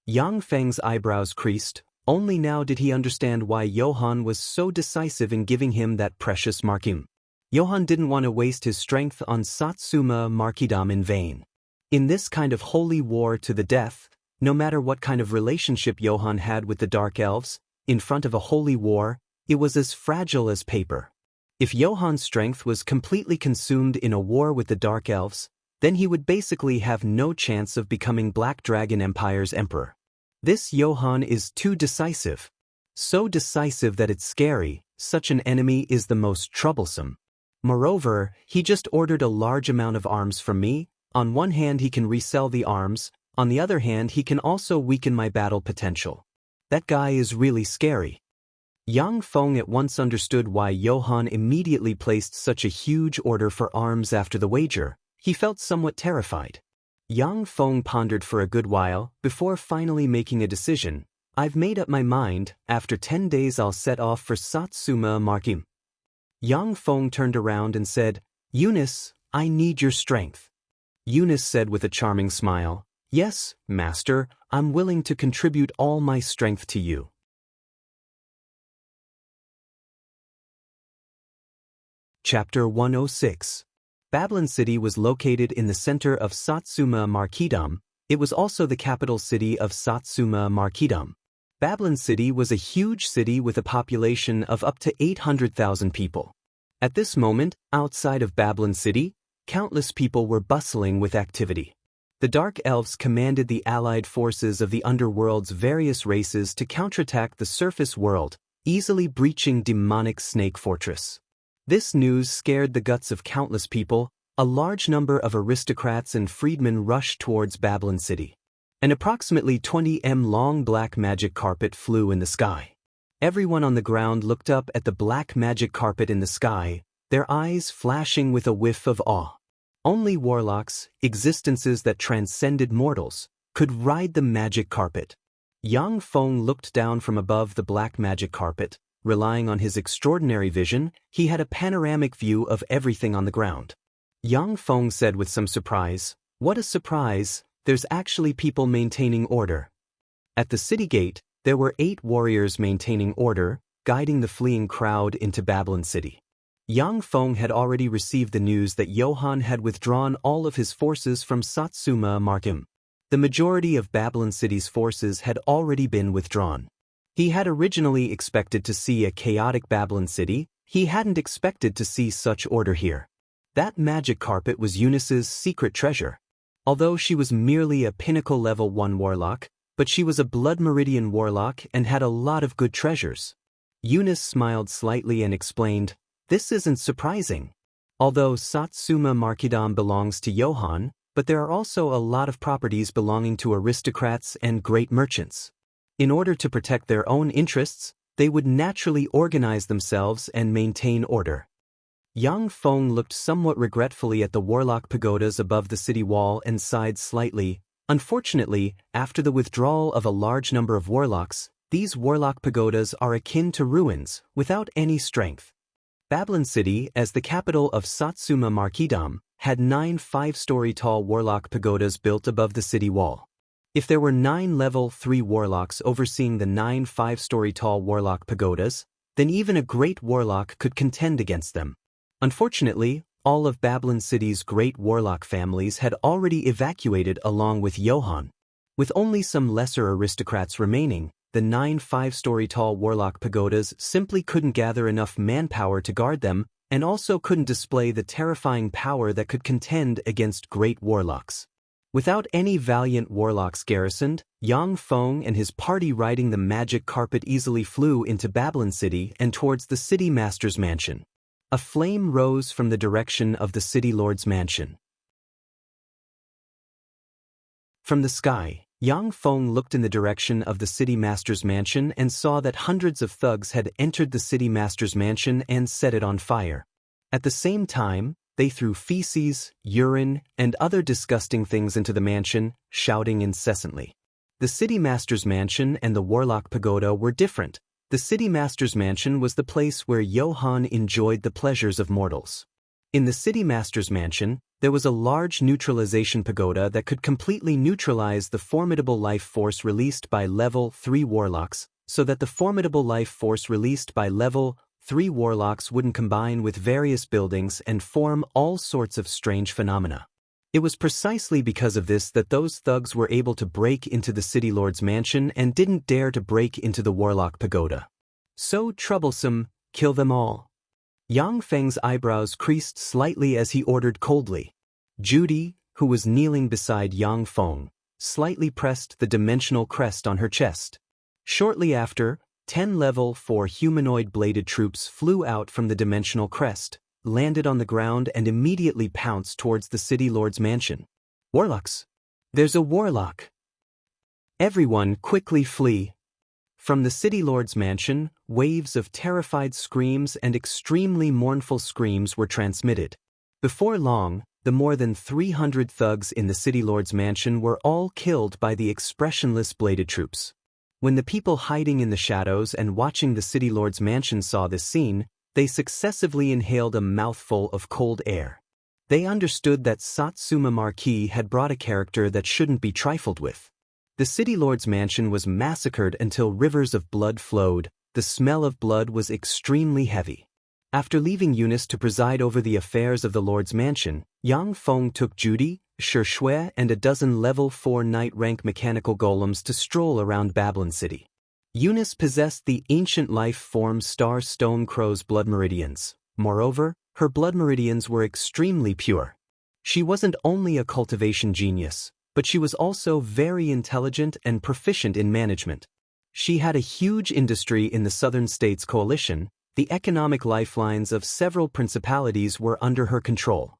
S1: Yang Feng's eyebrows creased. Only now did he understand why Johann was so decisive in giving him that precious marquis. Johann didn't want to waste his strength on Satsuma Marquisdom in vain. In this kind of holy war to the death, no matter what kind of relationship Johann had with the Dark Elves, in front of a holy war, it was as fragile as paper. If Johann's strength was completely consumed in a war with the Dark Elves, then he would basically have no chance of becoming Black Dragon Empire's emperor. This Johann is too decisive. So decisive that it's scary. Such an enemy is the most troublesome. Moreover, he just ordered a large amount of arms from me. On one hand he can resell the arms, on the other hand he can also weaken my battle potential. That guy is really scary. Yang Feng at once understood why Johann immediately placed such a huge order for arms after the wager. He felt somewhat terrified. Yang Feng pondered for a good while before finally making a decision. I've made up my mind. After 10 days I'll set off for Satsuma Marquis. Yang Feng turned around and said, Eunice, I need your strength. Eunice said with a charming smile, Yes, Master, I'm willing to contribute all my strength to you. Chapter 106. Babylon City was located in the center of Satsuma Marquisdom. It was also the capital city of Satsuma Marquisdom. Babylon City was a huge city with a population of up to 800,000 people. At this moment, outside of Babylon City, countless people were bustling with activity. The Dark Elves commanded the allied forces of the underworld's various races to counterattack the surface world, easily breaching demonic Snake Fortress. This news scared the guts of countless people. A large number of aristocrats and freedmen rushed towards Babylon City. An approximately 20 m long black magic carpet flew in the sky. Everyone on the ground looked up at the black magic carpet in the sky, their eyes flashing with a whiff of awe. Only warlocks, existences that transcended mortals, could ride the magic carpet. Yang Feng looked down from above the black magic carpet. Relying on his extraordinary vision, he had a panoramic view of everything on the ground. Yang Feng said with some surprise, What a surprise, there's actually people maintaining order. At the city gate, there were 8 warriors maintaining order, guiding the fleeing crowd into Babylon City. Yang Feng had already received the news that Johann had withdrawn all of his forces from Satsuma Marquis. The majority of Babylon City's forces had already been withdrawn. He had originally expected to see a chaotic Babylon City. He hadn't expected to see such order here. That magic carpet was Eunice's secret treasure. Although she was merely a pinnacle level 1 warlock, but she was a blood meridian warlock and had a lot of good treasures. Eunice smiled slightly and explained, This isn't surprising. Although Satsuma Marquisdom belongs to Johann, but there are also a lot of properties belonging to aristocrats and great merchants. In order to protect their own interests, they would naturally organize themselves and maintain order. Yang Feng looked somewhat regretfully at the warlock pagodas above the city wall and sighed slightly. Unfortunately, after the withdrawal of a large number of warlocks, these warlock pagodas are akin to ruins, without any strength. Babylon City, as the capital of Satsuma Marquisdom, had 9 5-story tall warlock pagodas built above the city wall. If there were 9 level 3 warlocks overseeing the 9 5-story tall warlock pagodas, then even a great warlock could contend against them. Unfortunately, all of Babylon City's great warlock families had already evacuated along with Johann. With only some lesser aristocrats remaining, the 9 5-story tall warlock pagodas simply couldn't gather enough manpower to guard them, and also couldn't display the terrifying power that could contend against great warlocks. Without any valiant warlocks garrisoned, Yang Feng and his party riding the magic carpet easily flew into Babylon City and towards the city master's mansion. A flame rose from the direction of the city lord's mansion. From the sky, Yang Feng looked in the direction of the city master's mansion and saw that hundreds of thugs had entered the city master's mansion and set it on fire. At the same time, they threw feces, urine, and other disgusting things into the mansion, shouting incessantly. The city master's mansion and the warlock pagoda were different. The city master's mansion was the place where Johann enjoyed the pleasures of mortals. In the city master's mansion, there was a large neutralization pagoda that could completely neutralize the formidable life force released by level 3 warlocks, so that the formidable life force released by level 3 warlocks wouldn't combine with various buildings and form all sorts of strange phenomena. It was precisely because of this that those thugs were able to break into the city lord's mansion and didn't dare to break into the warlock pagoda. So troublesome, kill them all. Yang Feng's eyebrows creased slightly as he ordered coldly. Judy, who was kneeling beside Yang Feng, slightly pressed the dimensional crest on her chest. Shortly after, 10 level 4 humanoid bladed troops flew out from the dimensional crest, landed on the ground and immediately pounced towards the city lord's mansion. Warlocks! There's a warlock! Everyone quickly flee! From the city lord's mansion, waves of terrified screams and extremely mournful screams were transmitted. Before long, the more than 300 thugs in the city lord's mansion were all killed by the expressionless bladed troops. When the people hiding in the shadows and watching the city lord's mansion saw this scene, they successively inhaled a mouthful of cold air. They understood that Satsuma Marquis had brought a character that shouldn't be trifled with. The city lord's mansion was massacred until rivers of blood flowed. The smell of blood was extremely heavy. After leaving Eunice to preside over the affairs of the lord's mansion, Yang Feng took Judy, Xianxia, and a dozen level 4 knight-rank mechanical golems to stroll around Babylon City. Eunice possessed the ancient life form Star Stone Crow's blood meridians. Moreover, her blood meridians were extremely pure. She wasn't only a cultivation genius, but she was also very intelligent and proficient in management. She had a huge industry in the Southern States Coalition. The economic lifelines of several principalities were under her control.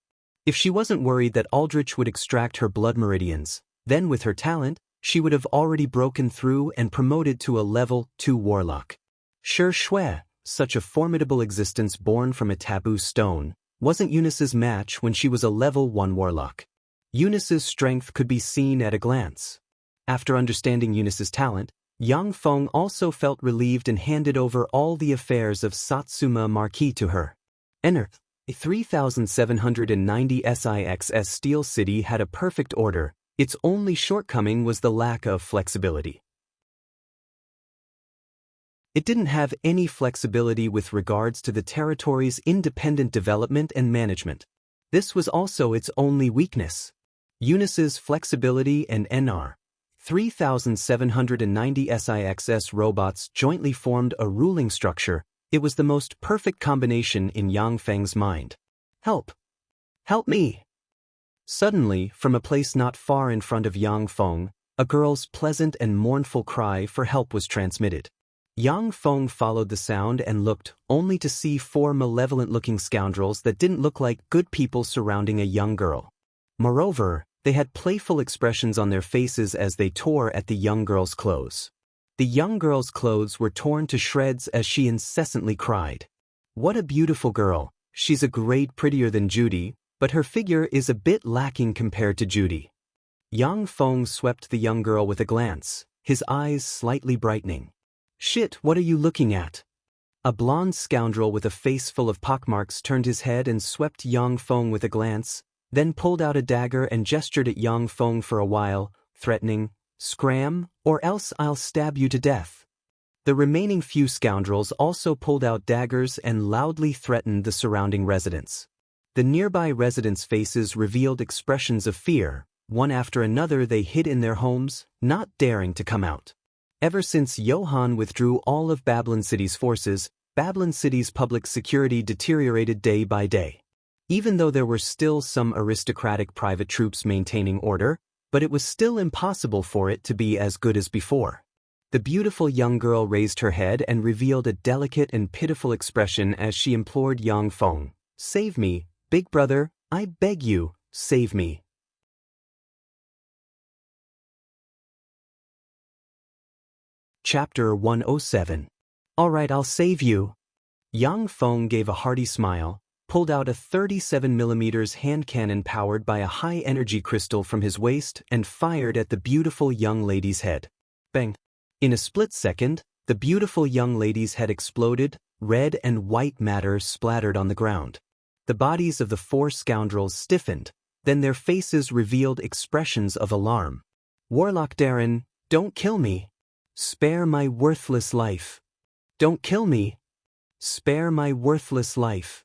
S1: If she wasn't worried that Aldrich would extract her blood meridians, then with her talent, she would have already broken through and promoted to a level 2 warlock. Xianxia, such a formidable existence born from a taboo stone, wasn't Eunice's match when she was a level 1 warlock. Eunice's strength could be seen at a glance. After understanding Eunice's talent, Yang Feng also felt relieved and handed over all the affairs of Satsuma Marquis to her. Enter. 3790 SIXS Steel City had a perfect order. Its only shortcoming was the lack of flexibility. It didn't have any flexibility with regards to the territory's independent development and management. This was also its only weakness. Eunice's flexibility and NR 3790 SIXS robots jointly formed a ruling structure. It was the most perfect combination in Yang Feng's mind. Help! Help me! Suddenly, from a place not far in front of Yang Feng, a girl's pleasant and mournful cry for help was transmitted. Yang Feng followed the sound and looked, only to see 4 malevolent-looking scoundrels that didn't look like good people surrounding a young girl. Moreover, They had playful expressions on their faces as they tore at the young girl's clothes. The young girl's clothes were torn to shreds as she incessantly cried. "What a beautiful girl, she's a grade prettier than Judy, but her figure is a bit lacking compared to Judy." Yang Feng swept the young girl with a glance, his eyes slightly brightening. "Shit, what are you looking at?" A blonde scoundrel with a face full of pockmarks turned his head and swept Yang Feng with a glance, then pulled out a dagger and gestured at Yang Feng for a while, threatening, "Scram, or else I'll stab you to death." The remaining few scoundrels also pulled out daggers and loudly threatened the surrounding residents. The nearby residents' faces revealed expressions of fear. One after another they hid in their homes, not daring to come out. Ever since Johann withdrew all of Babylon City's forces, Babylon City's public security deteriorated day by day. Even though there were still some aristocratic private troops maintaining order, but it was still impossible for it to be as good as before. The beautiful young girl raised her head and revealed a delicate and pitiful expression as she implored Yang Feng, "Save me, big brother, I beg you, save me." Chapter 107. "All right, I'll save you." Yang Feng gave a hearty smile, pulled out a 37mm hand cannon powered by a high-energy crystal from his waist and fired at the beautiful young lady's head. Bang! In a split second, the beautiful young lady's head exploded, red and white matter splattered on the ground. The bodies of the four scoundrels stiffened, then their faces revealed expressions of alarm. "Warlock Darren, don't kill me. Spare my worthless life. Don't kill me. Spare my worthless life."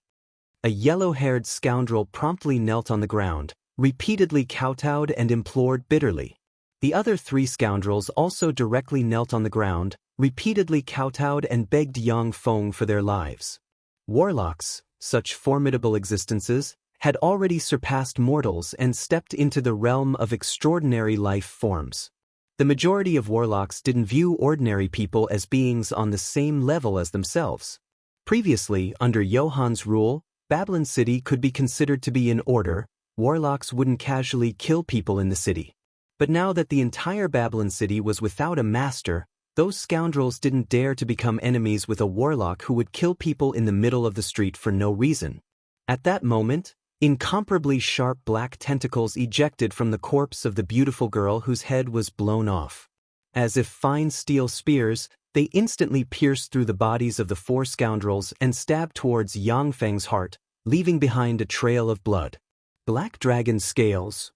S1: A yellow-haired scoundrel promptly knelt on the ground, repeatedly kowtowed and implored bitterly. The other three scoundrels also directly knelt on the ground, repeatedly kowtowed and begged Yang Feng for their lives. Warlocks, such formidable existences, had already surpassed mortals and stepped into the realm of extraordinary life forms. The majority of warlocks didn't view ordinary people as beings on the same level as themselves. Previously, under Johann's rule, Babylon City could be considered to be in order. Warlocks wouldn't casually kill people in the city. But now that the entire Babylon City was without a master, those scoundrels didn't dare to become enemies with a warlock who would kill people in the middle of the street for no reason. At that moment, incomparably sharp black tentacles ejected from the corpse of the beautiful girl whose head was blown off. As if fine steel spears, they instantly pierced through the bodies of the four scoundrels and stabbed towards Yang Feng's heart, leaving behind a trail of blood. Black Dragon Scales.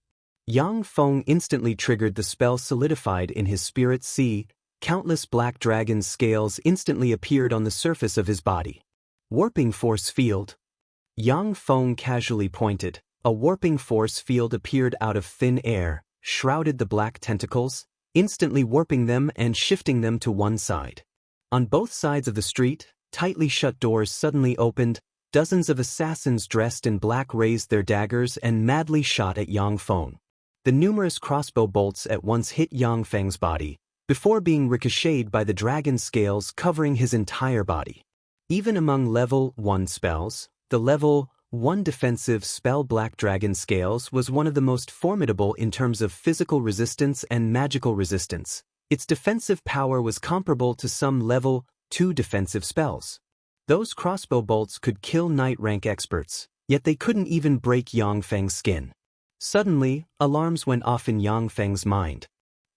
S1: Yang Feng instantly triggered the spell solidified in his spirit sea. Countless black dragon scales instantly appeared on the surface of his body. Warping Force Field. Yang Feng casually pointed. A warping force field appeared out of thin air, shrouded the black tentacles, instantly warping them and shifting them to one side. On both sides of the street, tightly shut doors suddenly opened. Dozens of assassins dressed in black raised their daggers and madly shot at Yang Feng. The numerous crossbow bolts at once hit Yang Feng's body, before being ricocheted by the dragon scales covering his entire body. Even among level 1 spells, the level 1 defensive spell Black Dragon Scales was one of the most formidable in terms of physical resistance and magical resistance. Its defensive power was comparable to some level 2 defensive spells. Those crossbow bolts could kill knight rank experts, yet they couldn't even break Yang Feng's skin. Suddenly, alarms went off in Yang Feng's mind.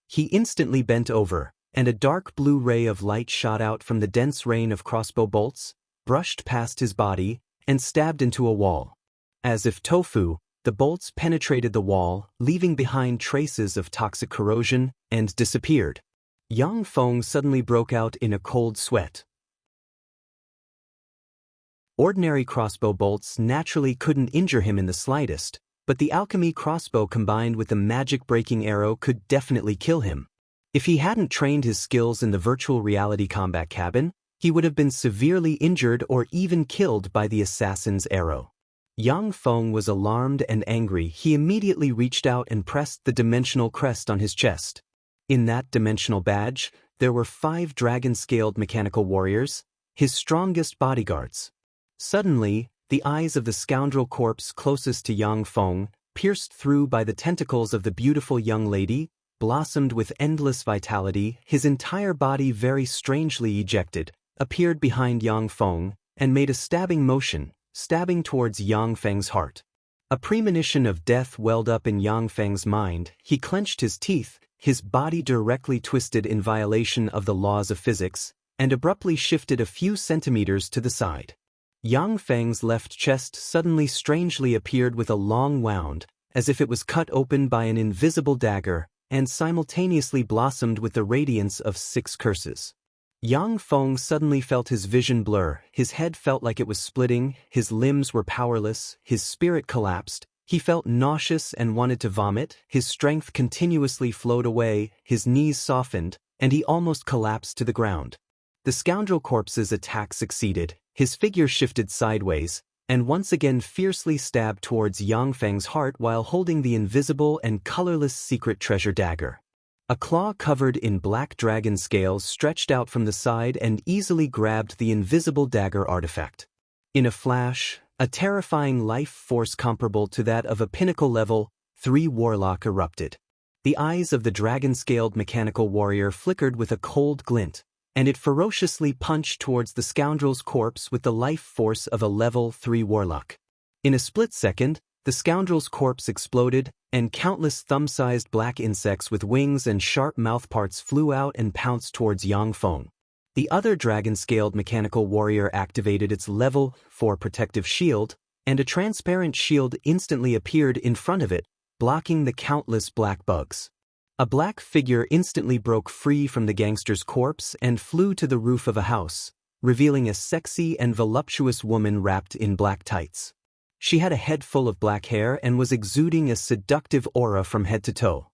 S1: He instantly bent over, and a dark blue ray of light shot out from the dense rain of crossbow bolts, brushed past his body, and stabbed into a wall. As if tofu, the bolts penetrated the wall, leaving behind traces of toxic corrosion, and disappeared. Yang Feng suddenly broke out in a cold sweat. Ordinary crossbow bolts naturally couldn't injure him in the slightest, but the alchemy crossbow combined with the magic-breaking arrow could definitely kill him. If he hadn't trained his skills in the virtual reality combat cabin, he would have been severely injured or even killed by the assassin's arrow. Yang Feng was alarmed and angry. He immediately reached out and pressed the dimensional crest on his chest. In that dimensional badge, there were 5 dragon-scaled mechanical warriors, his strongest bodyguards. Suddenly, the eyes of the scoundrel corpse closest to Yang Feng pierced through by the tentacles of the beautiful young lady, blossomed with endless vitality, his entire body very strangely ejected, appeared behind Yang Feng, and made a stabbing motion, stabbing towards Yang Feng's heart. A premonition of death welled up in Yang Feng's mind. He clenched his teeth, his body directly twisted in violation of the laws of physics, and abruptly shifted a few centimeters to the side. Yang Feng's left chest suddenly strangely appeared with a long wound, as if it was cut open by an invisible dagger, and simultaneously blossomed with the radiance of 6 curses. Yang Feng suddenly felt his vision blur, his head felt like it was splitting, his limbs were powerless, his spirit collapsed, he felt nauseous and wanted to vomit, his strength continuously flowed away, his knees softened, and he almost collapsed to the ground. The scoundrel corpse's attack succeeded, his figure shifted sideways, and once again fiercely stabbed towards Yang Feng's heart while holding the invisible and colorless secret treasure dagger. A claw covered in black dragon scales stretched out from the side and easily grabbed the invisible dagger artifact. In a flash, a terrifying life force comparable to that of a pinnacle level 3 warlock erupted. The eyes of the dragon-scaled mechanical warrior flickered with a cold glint, and it ferociously punched towards the scoundrel's corpse with the life force of a level 3 warlock. In a split second, the scoundrel's corpse exploded, and countless thumb-sized black insects with wings and sharp mouthparts flew out and pounced towards Yang Feng. The other dragon-scaled mechanical warrior activated its level 4 protective shield, and a transparent shield instantly appeared in front of it, blocking the countless black bugs. A black figure instantly broke free from the gangster's corpse and flew to the roof of a house, revealing a sexy and voluptuous woman wrapped in black tights. She had a head full of black hair and was exuding a seductive aura from head to toe.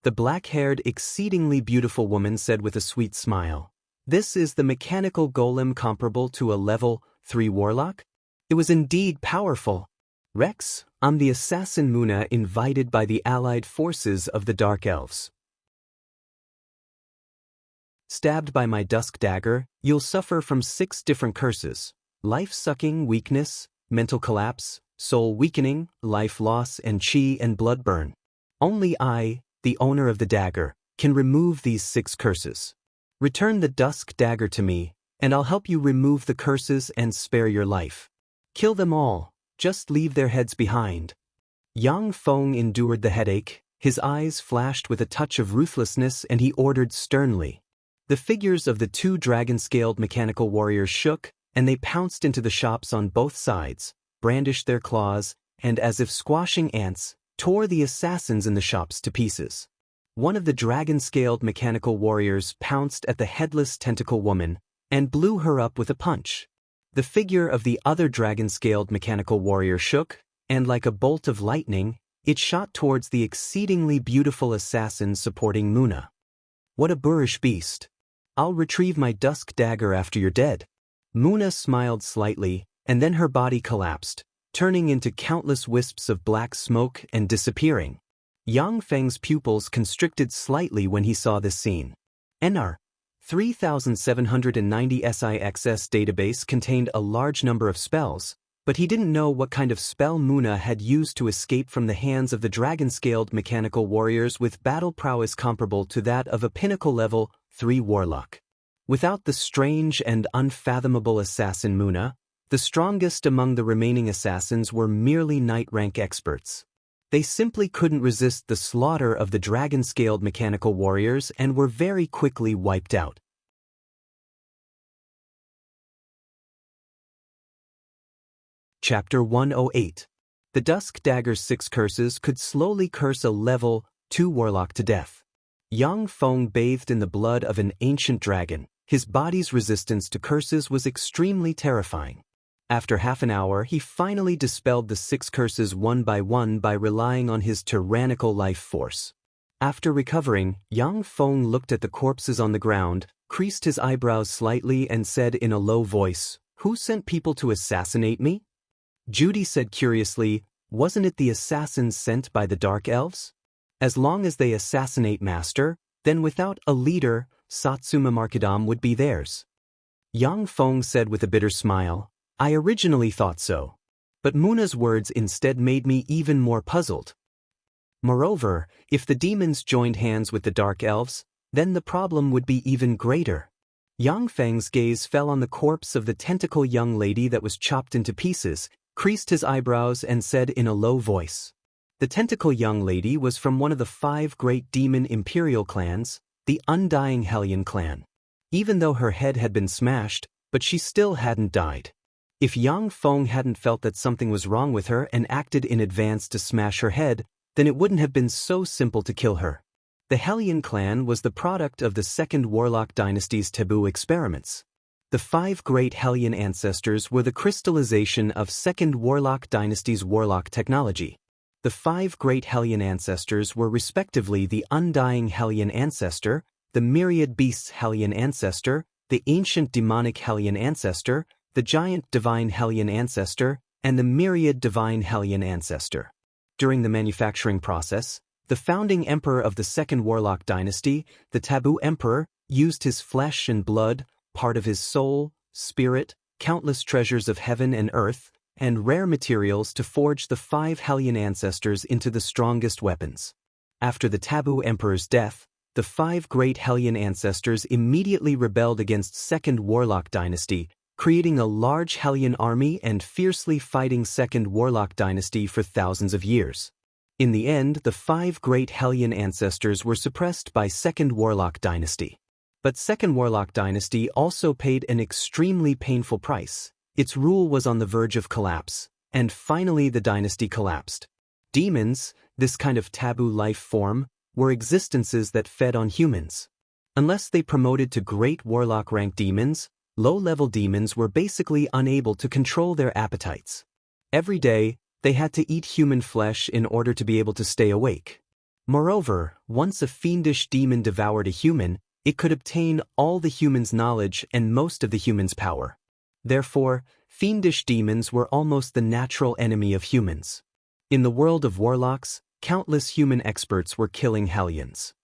S1: The black-haired, exceedingly beautiful woman said with a sweet smile, "This is the mechanical golem comparable to a level 3 warlock?" It was indeed powerful. "Rex, I'm the assassin Muna invited by the allied forces of the Dark Elves. Stabbed by my dusk dagger, you'll suffer from 6 different curses: life-sucking weakness, mental collapse, soul weakening, life loss, and chi and blood burn. Only I, the owner of the dagger, can remove these 6 curses. Return the dusk dagger to me, and I'll help you remove the curses and spare your life. Kill them all, just leave their heads behind." Yang Feng endured the headache, his eyes flashed with a touch of ruthlessness, and he ordered sternly. The figures of the 2 dragon-scaled mechanical warriors shook, and they pounced into the shops on both sides, brandished their claws, and as if squashing ants, tore the assassins in the shops to pieces. One of the dragon-scaled mechanical warriors pounced at the headless tentacle woman and blew her up with a punch. The figure of the other dragon-scaled mechanical warrior shook, and like a bolt of lightning, it shot towards the exceedingly beautiful assassin supporting Muna. "What a boorish beast. I'll retrieve my dusk dagger after you're dead." Muna smiled slightly, and then her body collapsed, turning into countless wisps of black smoke and disappearing. Yang Feng's pupils constricted slightly when he saw this scene. NR 3790 SIXS database contained a large number of spells, but he didn't know what kind of spell Muna had used to escape from the hands of the dragon-scaled mechanical warriors with battle prowess comparable to that of a pinnacle level 3 warlock. Without the strange and unfathomable assassin Muna, the strongest among the remaining assassins were merely knight-rank experts. They simply couldn't resist the slaughter of the dragon-scaled mechanical warriors and were very quickly wiped out. Chapter 108. The Dusk Dagger's 6 curses could slowly curse a level 2 warlock to death. Yang Feng bathed in the blood of an ancient dragon. His body's resistance to curses was extremely terrifying. After half an hour, he finally dispelled the 6 curses one by relying on his tyrannical life force. After recovering, Yang Feng looked at the corpses on the ground, creased his eyebrows slightly, and said in a low voice, "Who sent people to assassinate me?" Judy said curiously, "Wasn't it the assassins sent by the Dark Elves? As long as they assassinate Master, then without a leader, Satsuma Markadam would be theirs." Yang Feng said with a bitter smile, "I originally thought so. But Muna's words instead made me even more puzzled. Moreover, if the demons joined hands with the dark elves, then the problem would be even greater. Yang Feng's gaze fell on the corpse of the tentacle young lady that was chopped into pieces, creased his eyebrows and said in a low voice. The tentacle young lady was from one of the 5 great demon imperial clans, the Undying Hellion clan. Even though her head had been smashed, but she still hadn't died. If Yang Feng hadn't felt that something was wrong with her and acted in advance to smash her head, then it wouldn't have been so simple to kill her. The Hellion clan was the product of the Second Warlock Dynasty's taboo experiments. The 5 great Hellion ancestors were the crystallization of Second Warlock Dynasty's warlock technology. The 5 great Hellion ancestors were respectively the Undying Hellion ancestor, the Myriad Beasts Hellion ancestor, the Ancient Demonic Hellion ancestor, the Giant Divine Hellion ancestor, and the Myriad Divine Hellion ancestor. During the manufacturing process, the founding emperor of the Second Warlock Dynasty, the Taboo Emperor, used his flesh and blood, part of his soul, spirit, countless treasures of heaven and earth, and rare materials to forge the 5 Hellion ancestors into the strongest weapons. After the Taboo Emperor's death, the 5 great Hellion ancestors immediately rebelled against Second Warlock Dynasty, creating a large Hellion army and fiercely fighting Second Warlock Dynasty for thousands of years. In the end, the 5 great Hellion ancestors were suppressed by Second Warlock Dynasty. But Second Warlock Dynasty also paid an extremely painful price. Its rule was on the verge of collapse, and finally the dynasty collapsed. Demons, this kind of taboo life form, were existences that fed on humans. Unless they promoted to great warlock rank demons, low-level demons were basically unable to control their appetites. Every day, they had to eat human flesh in order to be able to stay awake. Moreover, once a fiendish demon devoured a human, it could obtain all the human's knowledge and most of the human's power. Therefore, fiendish demons were almost the natural enemy of humans. In the world of warlocks, countless human experts were killing Hellions.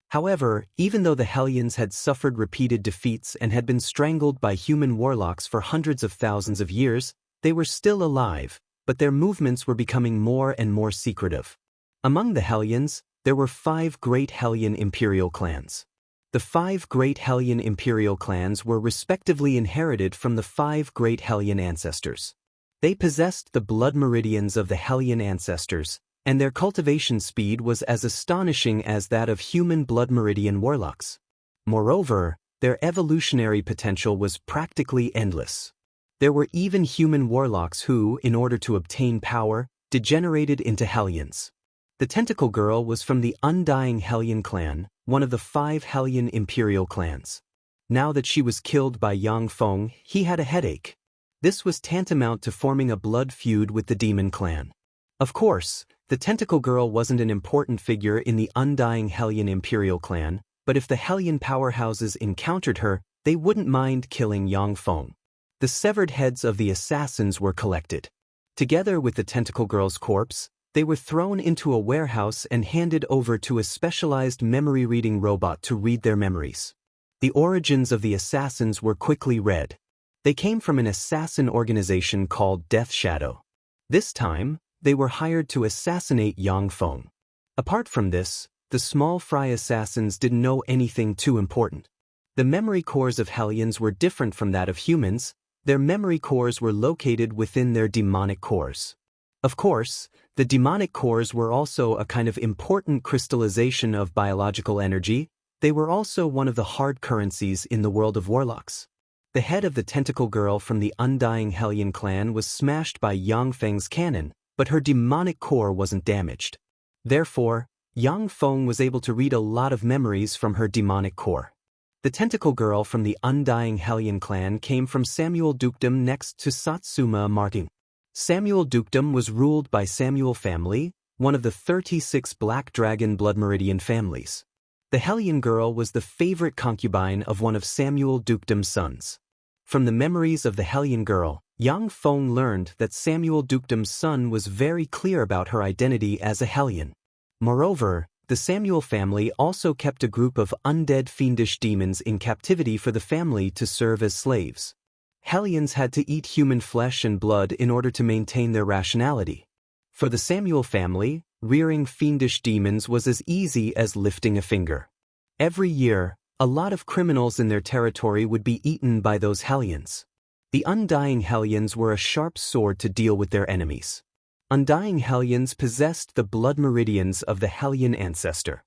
S1: However, even though the Hellions had suffered repeated defeats and had been strangled by human warlocks for hundreds of thousands of years, they were still alive, but their movements were becoming more and more secretive. Among the Hellions, there were 5 great Hellion imperial clans. The 5 great Hellion imperial clans were respectively inherited from the 5 great Hellion ancestors. They possessed the blood meridians of the Hellion ancestors, and their cultivation speed was as astonishing as that of human blood meridian warlocks. Moreover, their evolutionary potential was practically endless. There were even human warlocks who, in order to obtain power, degenerated into Hellions. The Tentacle Girl was from the Undying Hellion clan, one of the 5 Hellion imperial clans. Now that she was killed by Yang Feng, he had a headache. This was tantamount to forming a blood feud with the demon clan. Of course, the Tentacle Girl wasn't an important figure in the Undying Hellion imperial clan, but if the Hellion powerhouses encountered her, they wouldn't mind killing Yang Feng. The severed heads of the assassins were collected. Together with the Tentacle Girl's corpse, they were thrown into a warehouse and handed over to a specialized memory-reading robot to read their memories. The origins of the assassins were quickly read. They came from an assassin organization called Death Shadow. This time, they were hired to assassinate Yang Feng. Apart from this, the small fry assassins didn't know anything too important. The memory cores of Hellions were different from that of humans. Their memory cores were located within their demonic cores. Of course, the demonic cores were also a kind of important crystallization of biological energy. They were also one of the hard currencies in the world of warlocks. The head of the Tentacle Girl from the Undying Hellion clan was smashed by Yang Feng's cannon, but her demonic core wasn't damaged. Therefore, Yang Feng was able to read a lot of memories from her demonic core. The Tentacle Girl from the Undying Hellion clan came from Samuel Dukedom next to Satsuma Marking. Samuel Dukedom was ruled by Samuel family, one of the 36 Black Dragon Blood Meridian families. The Hellion Girl was the favorite concubine of one of Samuel Dukedom's sons. From the memories of the Hellion Girl, Yang Feng learned that Samuel Dukedom's son was very clear about her identity as a Hellion. Moreover, the Samuel family also kept a group of undead fiendish demons in captivity for the family to serve as slaves. Hellions had to eat human flesh and blood in order to maintain their rationality. For the Samuel family, rearing fiendish demons was as easy as lifting a finger. Every year, a lot of criminals in their territory would be eaten by those hellions. The undying hellions were a sharp sword to deal with their enemies. Undying hellions possessed the blood meridians of the hellion ancestor.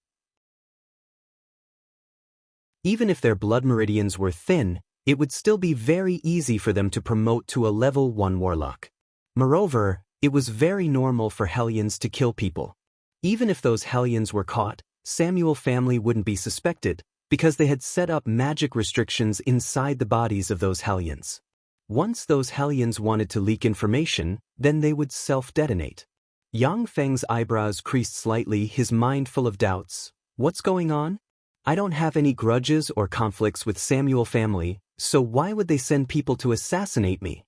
S1: Even if their blood meridians were thin, it would still be very easy for them to promote to a level 1 warlock. Moreover, it was very normal for hellions to kill people. Even if those hellions were caught, Samuel family wouldn't be suspected, because they had set up magic restrictions inside the bodies of those hellions. Once those hellions wanted to leak information, then they would self-detonate. Yang Feng's eyebrows creased slightly, his mind full of doubts. What's going on? I don't have any grudges or conflicts with Samuel family, so why would they send people to assassinate me?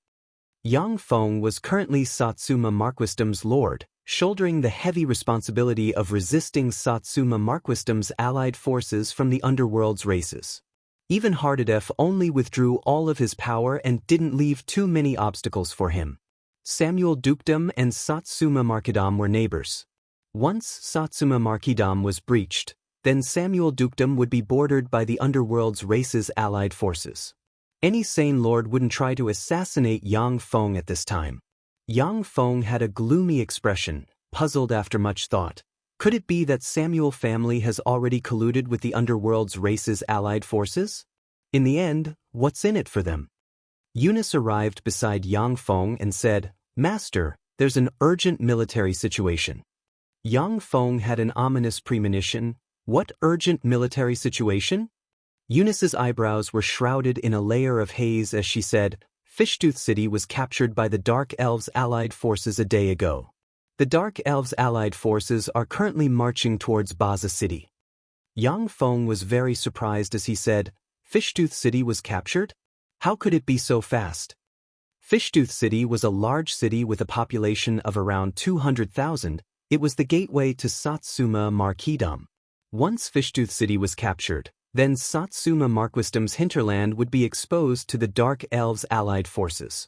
S1: Yang Feng was currently Satsuma Marquisdom's lord, shouldering the heavy responsibility of resisting Satsuma Marquisdom's allied forces from the underworld's races. Even Hardadef only withdrew all of his power and didn't leave too many obstacles for him. Samuel Dukedom and Satsuma Marquisdom were neighbors. Once Satsuma Marquisdom was breached, then Samuel Dukedom would be bordered by the underworld's races' allied forces. Any sane lord wouldn't try to assassinate Yang Feng at this time. Yang Feng had a gloomy expression, puzzled after much thought. Could it be that Samuel family has already colluded with the underworld's races' allied forces? In the end, what's in it for them? Eunice arrived beside Yang Feng and said, "Master, there's an urgent military situation." Yang Feng had an ominous premonition. What urgent military situation? Eunice's eyebrows were shrouded in a layer of haze as she said, Fishtooth City was captured by the Dark Elves' allied forces a day ago. The Dark Elves' allied forces are currently marching towards Baza City. Yang Feng was very surprised as he said, Fishtooth City was captured? How could it be so fast? Fishtooth City was a large city with a population of around 200,000. It was the gateway to Satsuma Marquisdom. Once Fishtooth City was captured, then Satsuma Marquisdom's hinterland would be exposed to the Dark Elves' allied forces.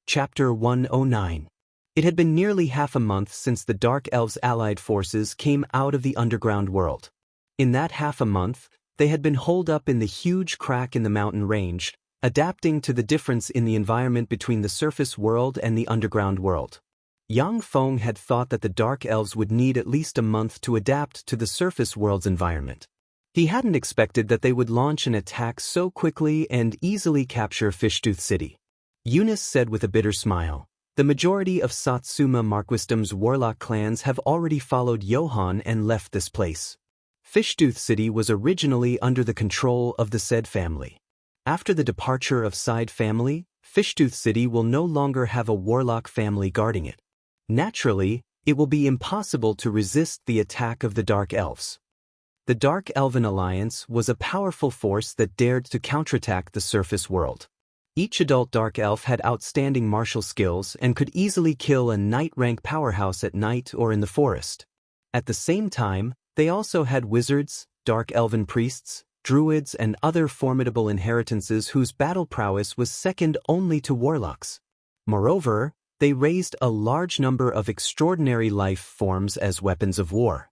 S1: Chapter 109. It had been nearly half a month since the Dark Elves' allied forces came out of the underground world. In that half a month, they had been holed up in the huge crack in the mountain range, adapting to the difference in the environment between the surface world and the underground world. Yang Feng had thought that the Dark Elves would need at least a month to adapt to the surface world's environment. He hadn't expected that they would launch an attack so quickly and easily capture Fishtooth City. Eunice said with a bitter smile, the majority of Satsuma Marquisdom's warlock clans have already followed Johann and left this place. Fishtooth City was originally under the control of the said family. After the departure of said family, Fishtooth City will no longer have a warlock family guarding it. Naturally, it will be impossible to resist the attack of the Dark Elves. The Dark Elven Alliance was a powerful force that dared to counterattack the surface world. Each adult Dark Elf had outstanding martial skills and could easily kill a knight-rank powerhouse at night or in the forest. At the same time, they also had wizards, Dark Elven priests, druids and other formidable inheritances whose battle prowess was second only to warlocks. Moreover, they raised a large number of extraordinary life forms as weapons of war.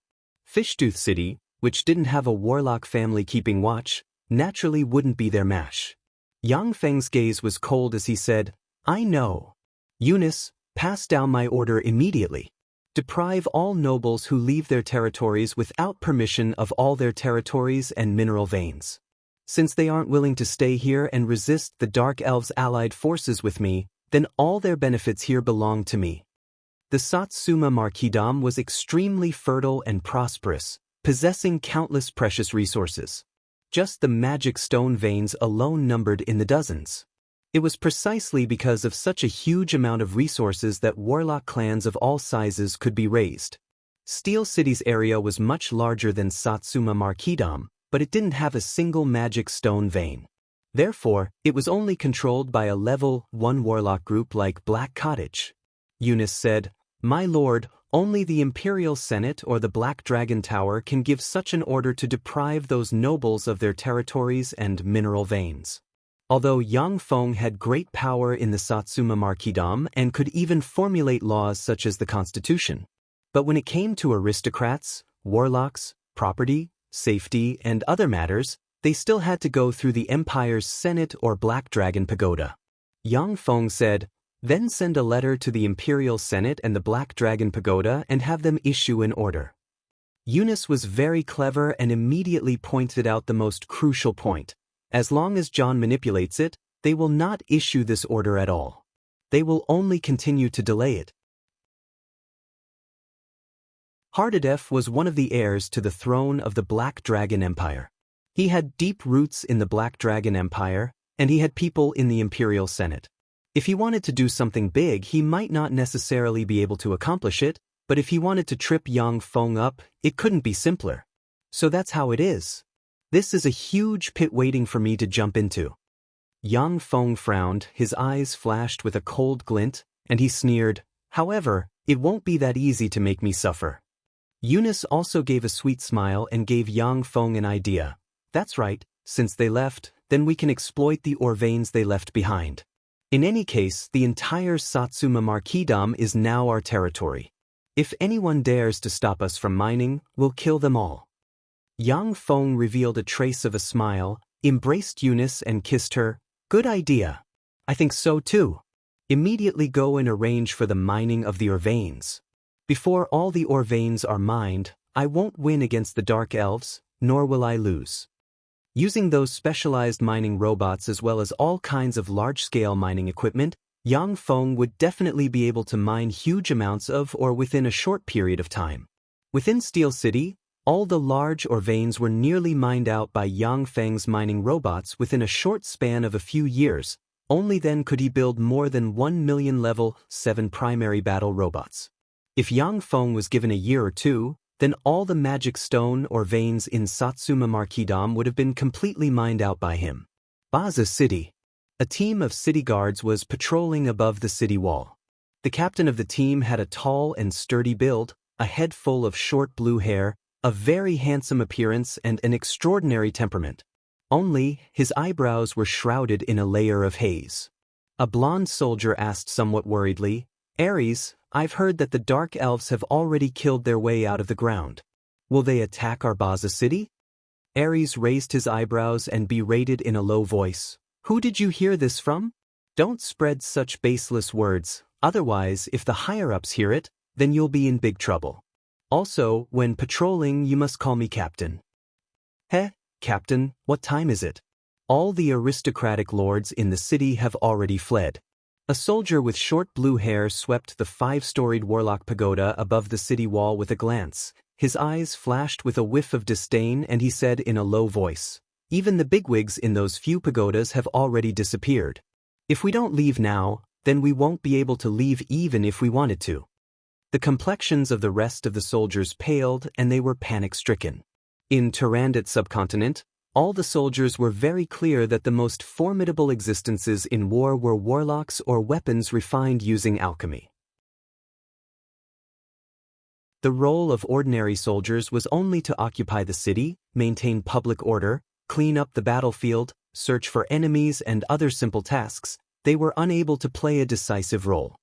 S1: Fishtooth City, which didn't have a warlock family keeping watch, naturally wouldn't be their match. Yang Feng's gaze was cold as he said, I know. Eunice, pass down my order immediately. Deprive all nobles who leave their territories without permission of all their territories and mineral veins. Since they aren't willing to stay here and resist the Dark Elves' allied forces with me, then all their benefits here belong to me. The Satsuma Marquisdom was extremely fertile and prosperous, possessing countless precious resources. Just the magic stone veins alone numbered in the dozens. It was precisely because of such a huge amount of resources that warlock clans of all sizes could be raised. Steel City's area was much larger than Satsuma Marquisdom, but it didn't have a single magic stone vein. Therefore, it was only controlled by a level 1 warlock group like Black Cottage. Eunice said, My lord, only the Imperial Senate or the Black Dragon Tower can give such an order to deprive those nobles of their territories and mineral veins. Although Yang Feng had great power in the Satsuma marquisdom and could even formulate laws such as the Constitution. But when it came to aristocrats, warlocks, property, safety, and other matters, they still had to go through the empire's Senate or Black Dragon Pagoda. Yang Feng said, "Then send a letter to the Imperial Senate and the Black Dragon Pagoda and have them issue an order." Eunice was very clever and immediately pointed out the most crucial point. As long as John manipulates it, they will not issue this order at all. They will only continue to delay it. Hardadef was one of the heirs to the throne of the Black Dragon Empire. He had deep roots in the Black Dragon Empire, and he had people in the Imperial Senate. If he wanted to do something big, he might not necessarily be able to accomplish it, but if he wanted to trip Yang Feng up, it couldn't be simpler. So that's how it is. This is a huge pit waiting for me to jump into. Yang Feng frowned, his eyes flashed with a cold glint, and he sneered, "However, it won't be that easy to make me suffer." Eunice also gave a sweet smile and gave Yang Feng an idea. "That's right, since they left, then we can exploit the ore veins they left behind. In any case, the entire Satsuma marquisdom is now our territory. If anyone dares to stop us from mining, we'll kill them all." Yang Feng revealed a trace of a smile, embraced Eunice and kissed her. "Good idea. I think so too. Immediately go and arrange for the mining of the ore veins. Before all the ore veins are mined, I won't win against the Dark Elves, nor will I lose." Using those specialized mining robots as well as all kinds of large-scale mining equipment, Yang Feng would definitely be able to mine huge amounts of ore within a short period of time. Within Steel City, all the large ore veins were nearly mined out by Yang Feng's mining robots within a short span of a few years. Only then could he build more than 1 million level 7 primary battle robots. If Yang Feng was given a year or two, then all the magic stone or veins in Satsuma marquisdom would have been completely mined out by him. Baza City. A team of city guards was patrolling above the city wall. The captain of the team had a tall and sturdy build, a head full of short blue hair, a very handsome appearance and an extraordinary temperament. Only, his eyebrows were shrouded in a layer of haze. A blonde soldier asked somewhat worriedly, "Ares, I've heard that the Dark Elves have already killed their way out of the ground. Will they attack our Baza City?" Ares raised his eyebrows and berated in a low voice, "Who did you hear this from? Don't spread such baseless words, otherwise if the higher-ups hear it, then you'll be in big trouble. Also, when patrolling you must call me Captain." "Heh, Captain, what time is it? All the aristocratic lords in the city have already fled." A soldier with short blue hair swept the 5-storied Warlock Pagoda above the city wall with a glance. His eyes flashed with a whiff of disdain and he said in a low voice, "Even the bigwigs in those few pagodas have already disappeared. If we don't leave now, then we won't be able to leave even if we wanted to." The complexions of the rest of the soldiers paled and they were panic-stricken. In Tyrannid subcontinent, all the soldiers were very clear that the most formidable existences in war were warlocks or weapons refined using alchemy. The role of ordinary soldiers was only to occupy the city, maintain public order, clean up the battlefield, search for enemies and other simple tasks. They were unable to play a decisive role.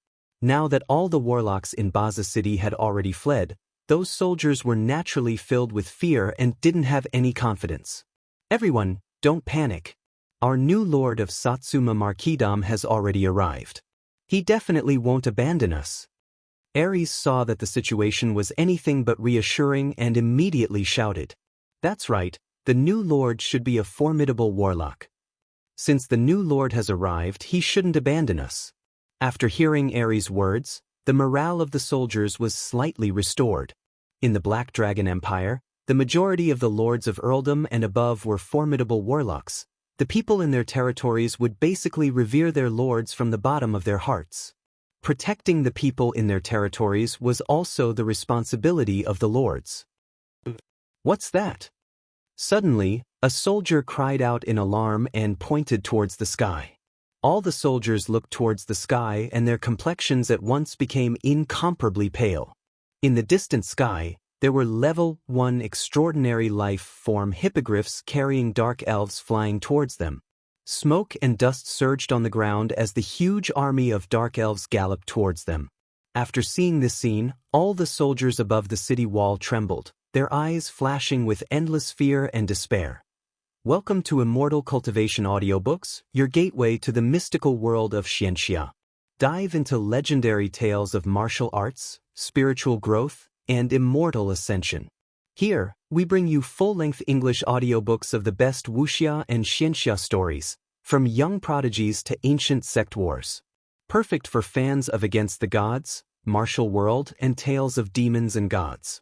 S1: Now that all the warlocks in Baza City had already fled, those soldiers were naturally filled with fear and didn't have any confidence. "Everyone, don't panic. Our new lord of Satsuma marquisdom has already arrived. He definitely won't abandon us." Ares saw that the situation was anything but reassuring and immediately shouted, "That's right, the new lord should be a formidable warlock. Since the new lord has arrived, he shouldn't abandon us." After hearing Ares' words, the morale of the soldiers was slightly restored. In the Black Dragon Empire, the majority of the lords of earldom and above were formidable warlocks. The people in their territories would basically revere their lords from the bottom of their hearts. Protecting the people in their territories was also the responsibility of the lords. "What's that?" Suddenly, a soldier cried out in alarm and pointed towards the sky. All the soldiers looked towards the sky and their complexions at once became incomparably pale. In the distant sky, there were level 1 extraordinary life form hippogriffs carrying dark elves flying towards them. Smoke and dust surged on the ground as the huge army of dark elves galloped towards them. After seeing this scene, all the soldiers above the city wall trembled, their eyes flashing with endless fear and despair. Welcome to Immortal Cultivation Audiobooks, your gateway to the mystical world of Xianxia. Dive into legendary tales of martial arts, spiritual growth, and immortal ascension. Here, we bring you full-length English audiobooks of the best Wuxia and Xianxia stories, from young prodigies to ancient sect wars. Perfect for fans of Against the Gods, Martial World, and tales of demons and gods.